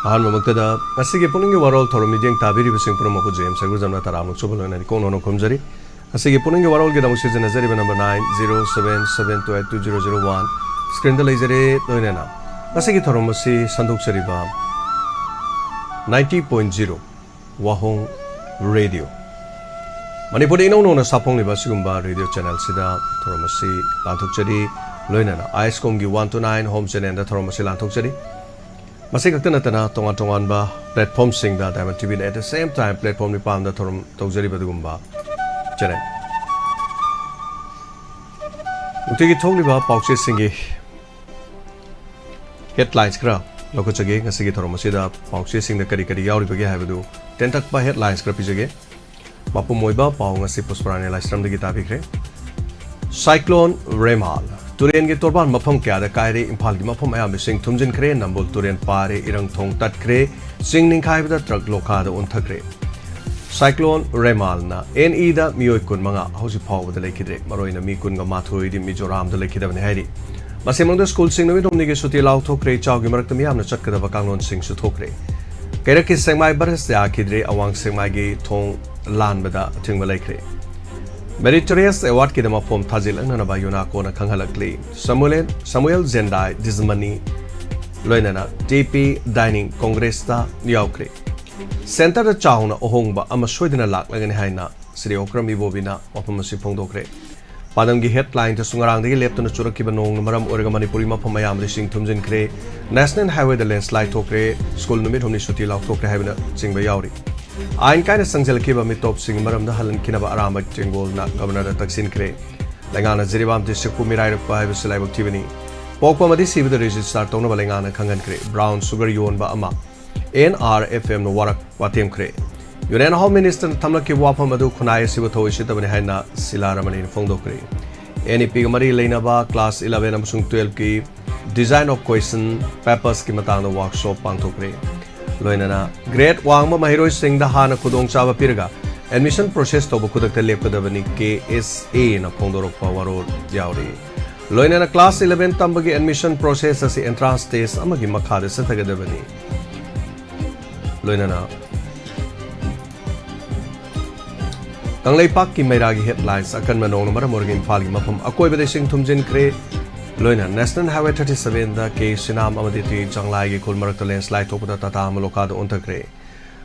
Ahan mamagtada asige puning Warol thoro mideng tabiri besing pura maku James sagu jamna taramuk chobol na kono no kumjari asige puning Warol ge damusi jana zari number 9077282001 screen da lejare noina na asige thoro masi sanduk chariba 90.0 Wahong Radio Manipur ino no na sapong liba sigumba radio channel sida thoro masi lanthuk chari loina na ISCOM gi 1 to 9 home channel da thoro masi lanthuk chari Masih kakten natana tongan ba platform sing da Diamond TV at the same time platform ni pam da thorum tawjari badugumba channel. Utigi thongni ba pauche singi headlines kra loko chage ngasigi thorum asida pauche sing da kari yauri bage habadu tentak ba headlines kra pijage mapu moiba pau ngasi pusparane lastram de gita bikre Cyclone Remal Turian ge torban mafam kya da kaire imphal gi mafam ayam sing thumjin khre nambol turian pare irang thong tat khre sing ning khai da truck lokha da on thakre Cyclone Remal na NE da mioi kun manga hosi phaw da lekidre maroi na mi kun ga mathoi di Mizoram da lekida bani hairi masemang da school sing nomi domni ge suti law thokre chaw gi marak tami amna chatka da bakanglon sing su thokre kaira ki sengmai baras ya khidre awang sengmai ge thong lan bada thingba lekre Meritorious Award ki dama form thazil ang nanaba yuna ko na kanghalakli Samuel Zendai Dizmani loinana TP Dining Congress ta yaukre Center da chahuna ohongba ama soidina laklagani haina Sri Okram ibobina mapamasi phongdokre Padam gi headline ta sungarang dagi leptuna churakiba nong maram orega Manipuri mapam mayam rising thumjin kre National Highway da landslide thokre school numit homni suti law thokre haibina chingba yauri Ain kaina sangjal kiba mi top sing maram da halan kinaba arama jengol na governor da taksin kre langana jiribam district ku mirai rak pa bisalai activity pokpa madi sibi da register tawna balangana khangan kre brown sugar yon ba ama NRFM no warak watem kre Union Home Minister thamla ki wapam adu khunai sibu thoi sitabani haina silaramani phongdo kre NEP ga mari leina ba class 11 amasung 12 ki design of question papers ki matang da workshop pangthokre Loinana Great Wangma Mahiroi Singh da hana kudong chaba pirga admission process to bukudak te lepkadabani KSA na phongdorokpa Warol yauri Loinana class 11 tambagi admission process asi entrance test amagi makhade sathagadabani Loinana Tanglaipak ki mairagi headlines akan manong maram orgin falgi mapam akoi bade sing thumjin kre Loina National Highway 37 da ke sinam amadi ti changlai gi kulmarak landslide topada tata maloka da ontakre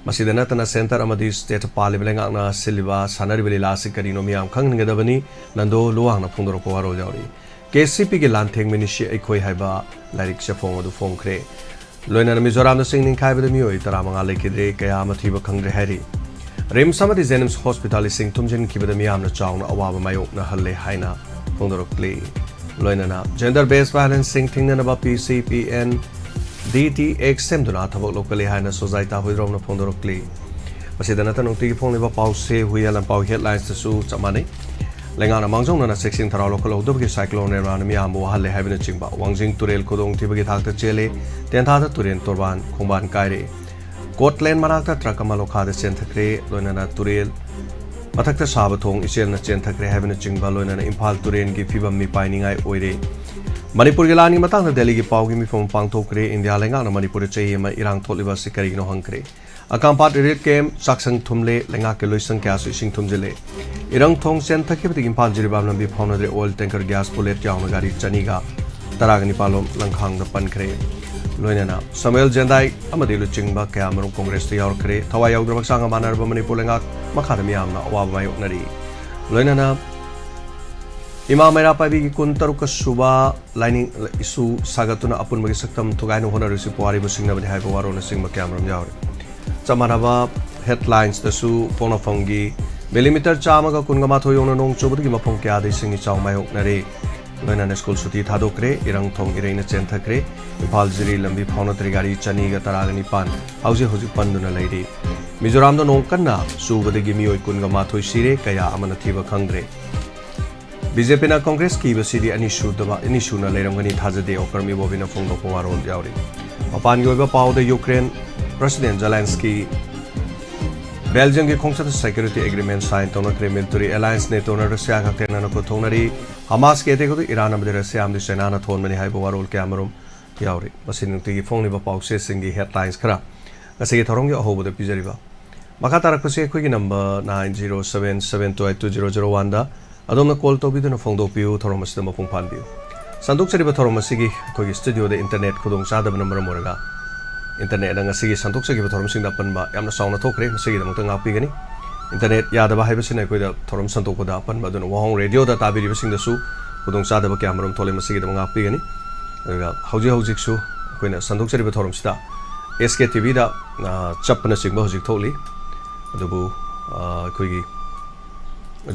masida natana center amadi state parliament na silva sanari beli lasi karino miam khangninga dabani nando luang na phungdoro ko waro jauri KCP ge lantheng minishi ekhoi haiba lairik chapong adu phongkre Loina Mizoram da singning khai bada mioi taramanga lekidre kaya mathiba khangre hari Rim samadi Jennings Hospital sing thumjin kibada miam na chawna awaba mayok na halle haina phungdoro kle Loinana gender based violence sing thingna ba PCPN DTX semduna thabok locally haina society hoidrom na phondorokli masidana tanong ti phone ba pause huyalan pau headlines su chamani lengana mangjong na section thara local hodob ki cyclone ran mi ambo halle haibina chingba wangjing turel kodong tibagi thakta chele tentha da turen torban khongban kaire Scotland marakta trakama lokha de senthakre loinana turel Mathakta Sabathong Isel na chen thakre habina chingba loina na Imphal Turen gi phibam mi painingai oire Manipur gi lani matang na Delhi gi pau gi mi phom pangthokre India lenga na Manipur chei ma irang tholiba sikari no hangkre Akampat red kem saksang thumle lenga ke loisang kya su sing thumjele irang thong chen thakhe bi Imphal jiribam lambi phawna de oil tanker gas bullet yauna gari chaniga taragani palom langkhang da pankre Loinana Samuel Zendai amadi lu chingba kaya marum congress to yaur kre thawai yaudra sanga manar ba Manipur lenga makhadami amna awaba mayok nari Loinana Ima Mera Pabi kuntaru ka suba lining isu sagatuna apun magi saktam thugai no honar si puari bu singna bani haiba waro na singma camera yaur chamanaba headlines da su phone phongi millimeter chama ga kunga ma thoyong nong chobudi ma phong kya de singi chaw mayok nari Loinana school suti thadokre irang thong ireina chen thakre Imphal jiri lambi phawna trigari chani ga taragani pan hauji panduna leiri Mizoram da nong kanna subadagi mioi kunga mathoi sire kaya amana thiba khangre BJP na Congress ki basidi anishu na leirangani thajade okarmi bobina phongdo ko warol yauri mapan yoiba pau da Ukraine President Zelensky Belgium ki khongsat security agreement sign tona kre military alliance ne tona Russia ka tena na ko thonari Hamas ke te ko Iran amde Russia amde sena na thon mani haiba warol ke amarum yauri masin nungti phone liba pause singi headlines khara ngasi thorong yo hobo de pijariba maka tarak pase khoi gi number 9077722001 da adom na call to biduna phone do piu thorong masida mapung phan biu sanduk chariba thorong masigi khoi gi studio de internet khudong sadab number moraga internet da ngasi gi sanduk chagi thorong sing da panba yamna sawna thokre masigi da mutang api gani internet yada ba haiba sinai khoi da thorom sanduk ko da panba dun wahong radio da tabiri ba sing da su khudong sadaba kyamaram thole masigi da manga api gani aga hauji hauji su khoi na sanduk chariba thorom sida SK TV da chapna sing ba hauji tholi adubu khoi gi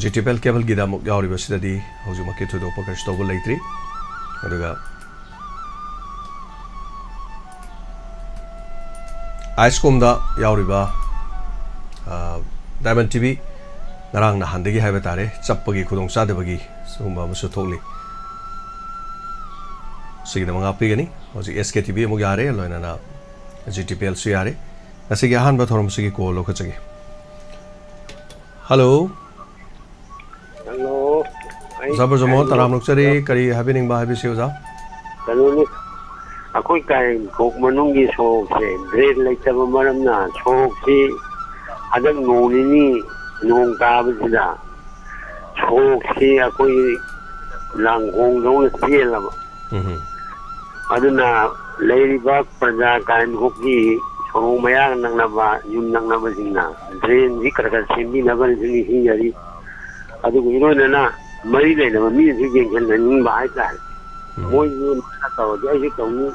GTPL cable gi da muk yauri ba sida di hauji makke thu do pakar sto bol leitri aduga Icecom da yauri ba Diamond TV narang na handegi haiba tare chappagi khudong sadabagi sumba musu tholi sigida manga pigani hoji SK TV mu yare loina na GTPL su yare asigi han ba thorom sigi ko lo khachagi hello zabar zomo taram nuksari kari happening ba habi siuza kanuni akoi kai gok manungi so se grade laitaba maramna so si adang noni nong tabida so si akoi langgong dong siela aduna leiriba praja kan hoki so mayang nang naba yun nang naba singna drain ji karaka sembi naba ni hingari adu giro na mari le na mi ji gen gen ning ba ai ka moi ni ma ta do ai to ni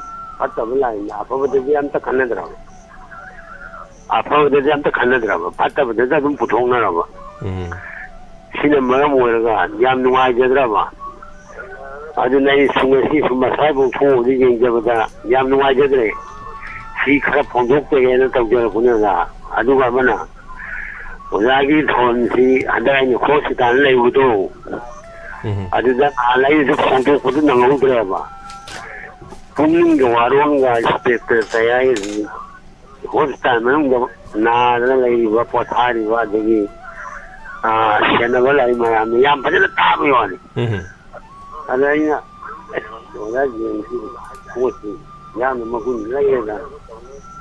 atta bala na apa bade ji am ta khanna dra apa bade ji am ta khanna dra ba atta bade da dum puthong na ra ba sina ma mo ra ga yam nu ai je dra ba adu nai sunga si suma sai bu thu ji gen je ba da yam nu ai je dre si khara phong dok te ge na ta je ku na ga adu ga mana Ozagi thon si ada ni hospital lai udo aduda alai su fonto ko na ngau dra ba Pukning Warol ga inspector saya ni hospital man na lai ba pothari ba degi sena wala ai ma yam pa na ta ba yo ni ada ina ozagi ni hospital yam ma kun lai da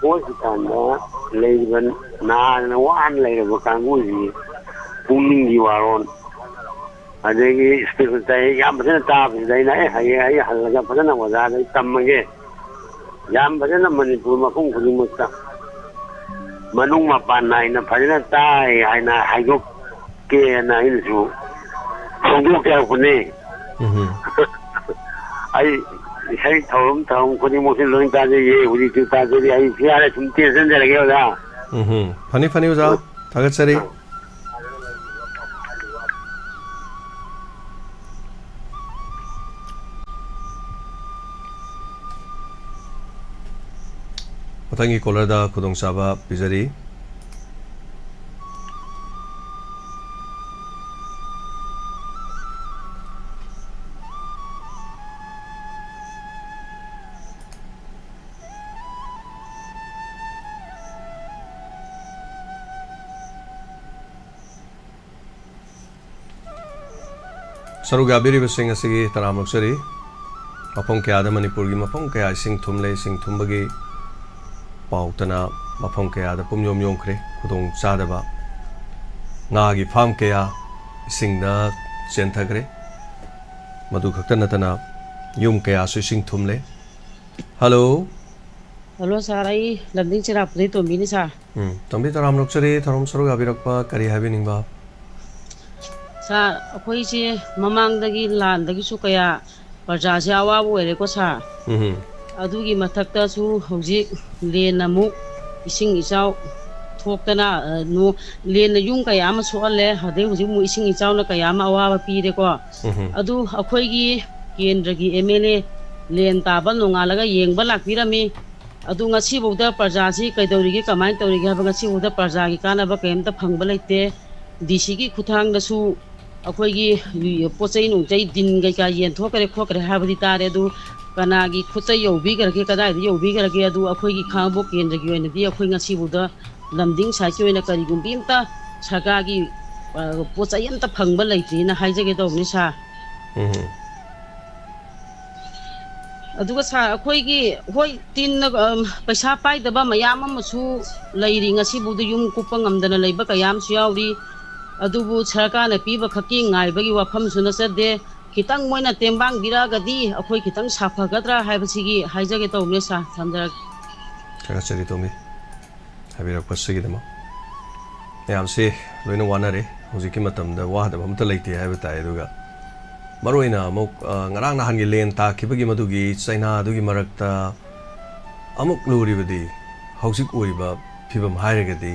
hospital na lai ban na wan lai ba kangu ji Pukning Warol adegi special tay yam bajana ta dai na ai halaga bajana waza dai tammage yam bajana manipur ma khung khung mutta manung ma pan nai na bajana tai ai na haigo ke na insu songdu ke khune ai sai thom ko ni mo sin loin ta je ye uri tu ta je ai fiare sum te sen de lage oda fani uza tagat sari Patangi kolar da kudong saba pizari Saruga biri basing asigi taramok sari mapong kaya da Manipur gi mapong kaya sing thumle sing thumbagi pautana mapong kaya da pumyom yom kre kudong sadaba nga gi pham kaya sing da chentagre madu khakta natana yum kaya su sing thumle hello sarai landing chira puri to mini sa tambi taram noksari tharom saruga birakpa kari habi ningba sa akhoi che mamang dagi lan dagi su kaya parja se awa boire ko sa adugi mathakta su hojik len amuk ising isau thoktana no len yung kaya ma soale hade hojik mu ising isau na kaya ma awa pi de ko adu akhoi gi kendra gi MLA len ta ban nonga laga yengba lakpirami adu ngasi bauda parja si kaidori gi kamai tori gi ba ngasi bauda parja gi kana ba kem ta phangba leite DC gi khuthang da su akhoi gi pochai nung chai din gai ka yen thokare khokare habadi tare adu kanagi khuchai yobi garke kadai yobi garke adu akhoi gi khangbo kendra gi oina di akhoi ngasi buda lamding sa ki oina kari gumbimta saka gi pochai amta phangba leitri na haijage to ni sa aduga sa akhoi hoi tin paisa pai daba mayam amasu leiri ngasi budu yum kupa ngamdana leiba kayam su yauri adubu sarkana piba khaki ngai bagi wafam suna sade kitang moina tembang biragadi akhoi kitang safagadra haibasigi haijage tawme sa thamdara Chakachari tomi habirak pasigi demo yam se loina wanare hojiki matamda wahda bamta leite haibatai aduga maroina amuk ngarang na hangi len ta khibagi madugi China adugi marakta amuk luribadi hausik oiba phibam hairagadi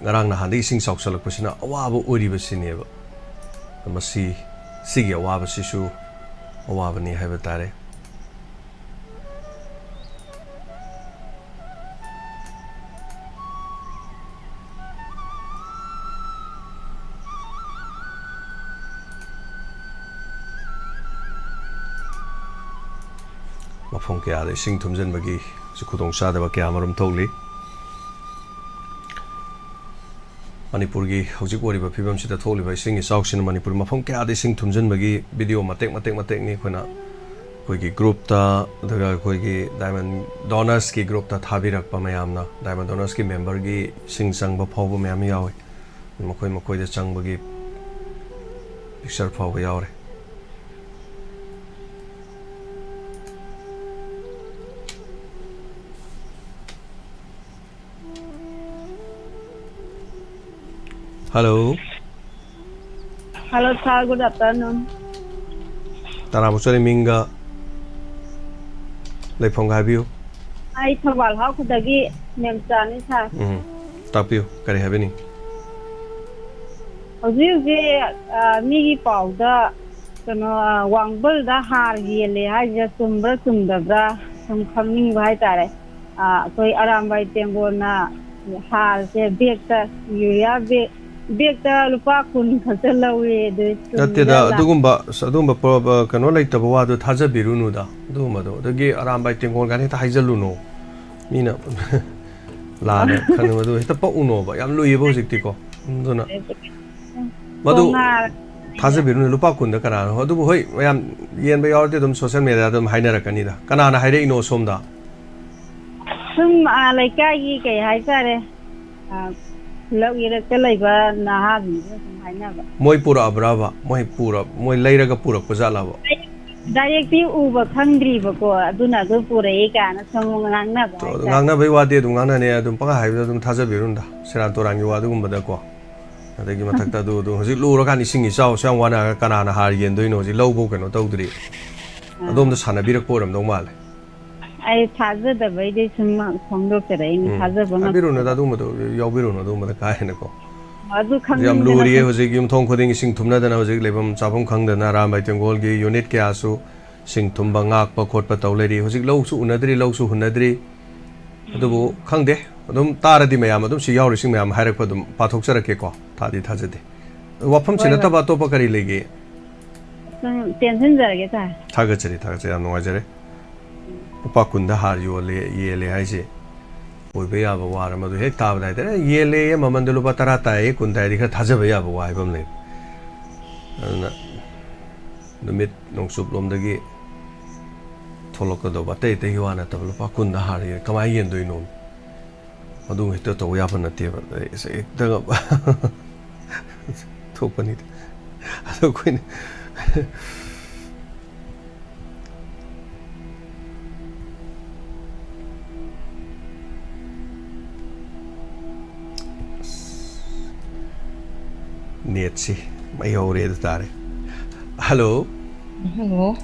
ngarang na handi sing sauksalak pasina awaba oriba sineba masi sigi awaba sisu awaba ni haibatare mafong kaya de sing thumjan bagi sukudong sa daba kaya marum thogli Manipur gi hojik wari ba phibam sida thogli ba sing isau sin Manipur mafong kaya de sing thumjan bagi video matek ni khona koi gi group ta daga koi gi diamond donors ki group ta thabirak pa mayam na diamond donors ki member gi sing sang ba phawba mayam yawe makoi de chang bagi picture phawba yawe Hello. Hello, sir. Good afternoon. Taramusari minga leifong habiu. I thawal how could I name Sani, sir? Tapiu, kari habini. Migi powder, Wangbul, the Hargi, I just sumbra, some coming by Tare. So around by Tembona, has a big, you have Bigta lupa kun khasalawi de Tatida adugumba kano laitaba wadu thajabiru da dugumba do dagi arambai tengol gani ta haijaluno mina lana khanu madu heta pa uno ba yam lui bo jikti ko duna madu thajabiru lupa kun da kana adu hoi yam yen ba yorte dum social media dum hainara kani da kana na haire ino somda sum laika yi kai haisare Love you at the labor, Nahabi, I never. Moi pura brava, moi later pura Pazalava. Directly over hungry before, do not go for a can, someone never. Nana Bewa did Nana Dumpa, I don't Taza Birunda, Serantoran, you are the Umbadaqua. I think you must do Luragani sing his house, someone a canana hardy and doing the low book and totally. I don't the son a bit of poem, no mal. I hazard the way they some doctor in hazard one. I don't know that Yobiruna, the Kainako. I do come Yam Luri was a Gim Tom Coding sing Tumna than I was a Lebum Sapum Kang the Nara by Tangolgi, Unit Kasu, sing Tumbangak, Pakot Pato lady, was it low to Unadri, low to Hunadri. The Kang de, Dum Tara di Mayam, don't see your sing Mayam Harapadum, Patoxera Keko, Tadi Tazade. Wapam Sinata Topakari Legi. Tensions are get Tagachari, no Ajare. Pakunda har yele haise oibe ya ba wara madu hek tab dai tare yele ya mamandelu batara ta e kunda dikha thajabe ya ba wai bam le na numit nong sup lom dagi tholok do bate te hiwana tablo pakunda har ye kamai yen doi nom adu hita to ya ban te ba se ek da thopani adu kuin Netsi, may already tare. Hello. Hello.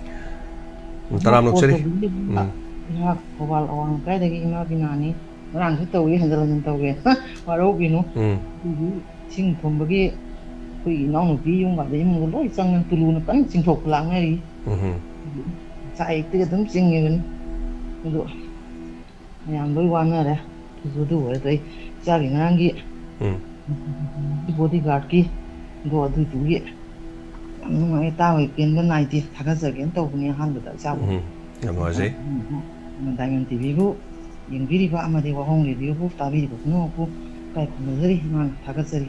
Taram no cheri. Ya, kawal awang kay dagi ima binani. Marang si tawi handalan tawi. Waro binu. Sing thombagi kui nong nupi yung gade yung loi sang nang tulu na kan sing thok lang ngari. Sai te dum sing yun. Do. Yang loi wan na re. Du du re dai. Jali ngangi. Bodyguard ki go du du ye. Ngai ta wei ken ga nai ti thaga sa gen to ni han da sa bu. Ya mo ji. Diamond TV bu yung biri ba ama de wa hong review bu ta biri bu no bu kai ko zari man thaga sari.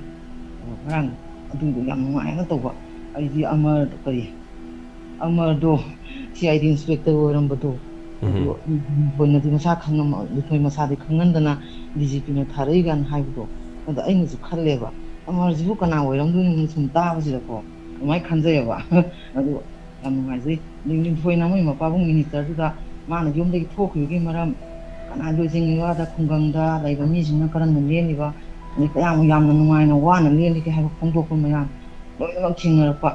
Marang adu du yam ngai ga to ba. Ai di ama kari. ꯑꯃꯗꯣ CID inspector ꯑꯣꯏꯔꯝꯕꯗꯣ ꯑꯩꯈꯣꯏꯅꯗꯤ ꯃꯁꯥ ꯑꯩꯈꯣꯏ ꯃꯁꯥꯗꯤ ꯈꯪꯍꯟꯗꯅ DGPꯅ ꯊꯥꯔꯛꯏꯒꯥꯟ ꯍꯥꯏꯕꯗꯣ ꯑꯗ ꯑꯩꯅꯁꯨ ꯈꯜꯂꯦꯕ ꯑꯃꯔꯁꯤꯕꯨ ꯀꯅꯥ ꯑꯣꯏꯔꯝꯗꯣꯏꯅꯣ ꯁꯨꯝ ꯇꯥꯕꯁꯤꯗꯀꯣ ꯑꯗꯨꯃꯥꯏꯅ ꯈꯟꯖꯩꯑꯕ ꯑꯗꯨ ꯌꯥꯝ ꯅꯨꯡꯉꯥꯏꯖꯩ ꯂꯤꯡꯊꯣꯏꯅ ꯃꯣꯏ ꯃꯄꯥꯕꯨꯡ ꯃꯤꯅꯤꯁꯇꯔꯗꯨꯗ ꯃꯥꯅ ꯌꯨꯝꯗꯒꯤ ꯊꯣꯛꯈꯤꯕꯒꯤ ꯃꯔꯝ ꯀꯅꯥ ꯂꯣꯏꯖꯤꯡꯉꯤꯕꯗ ꯈꯨꯡꯒꯪꯗ ꯂꯩꯕ ꯃꯤꯁꯤꯡꯅ ꯀꯔꯝꯅ ꯂꯦꯜꯂꯤꯕ ꯑꯗꯩ ꯀꯌꯥꯝ ꯌꯥꯝꯅ ꯅꯨꯡꯉꯥꯏꯅ ꯋꯥꯅ ꯂꯦꯜꯂꯤꯒꯦ ꯍꯥꯏꯕ ꯐꯣꯡꯗꯣꯛꯄ ꯃꯌꯥꯝ ꯂꯣꯏꯅꯃꯛ ꯊꯦꯡꯅꯔꯛꯄ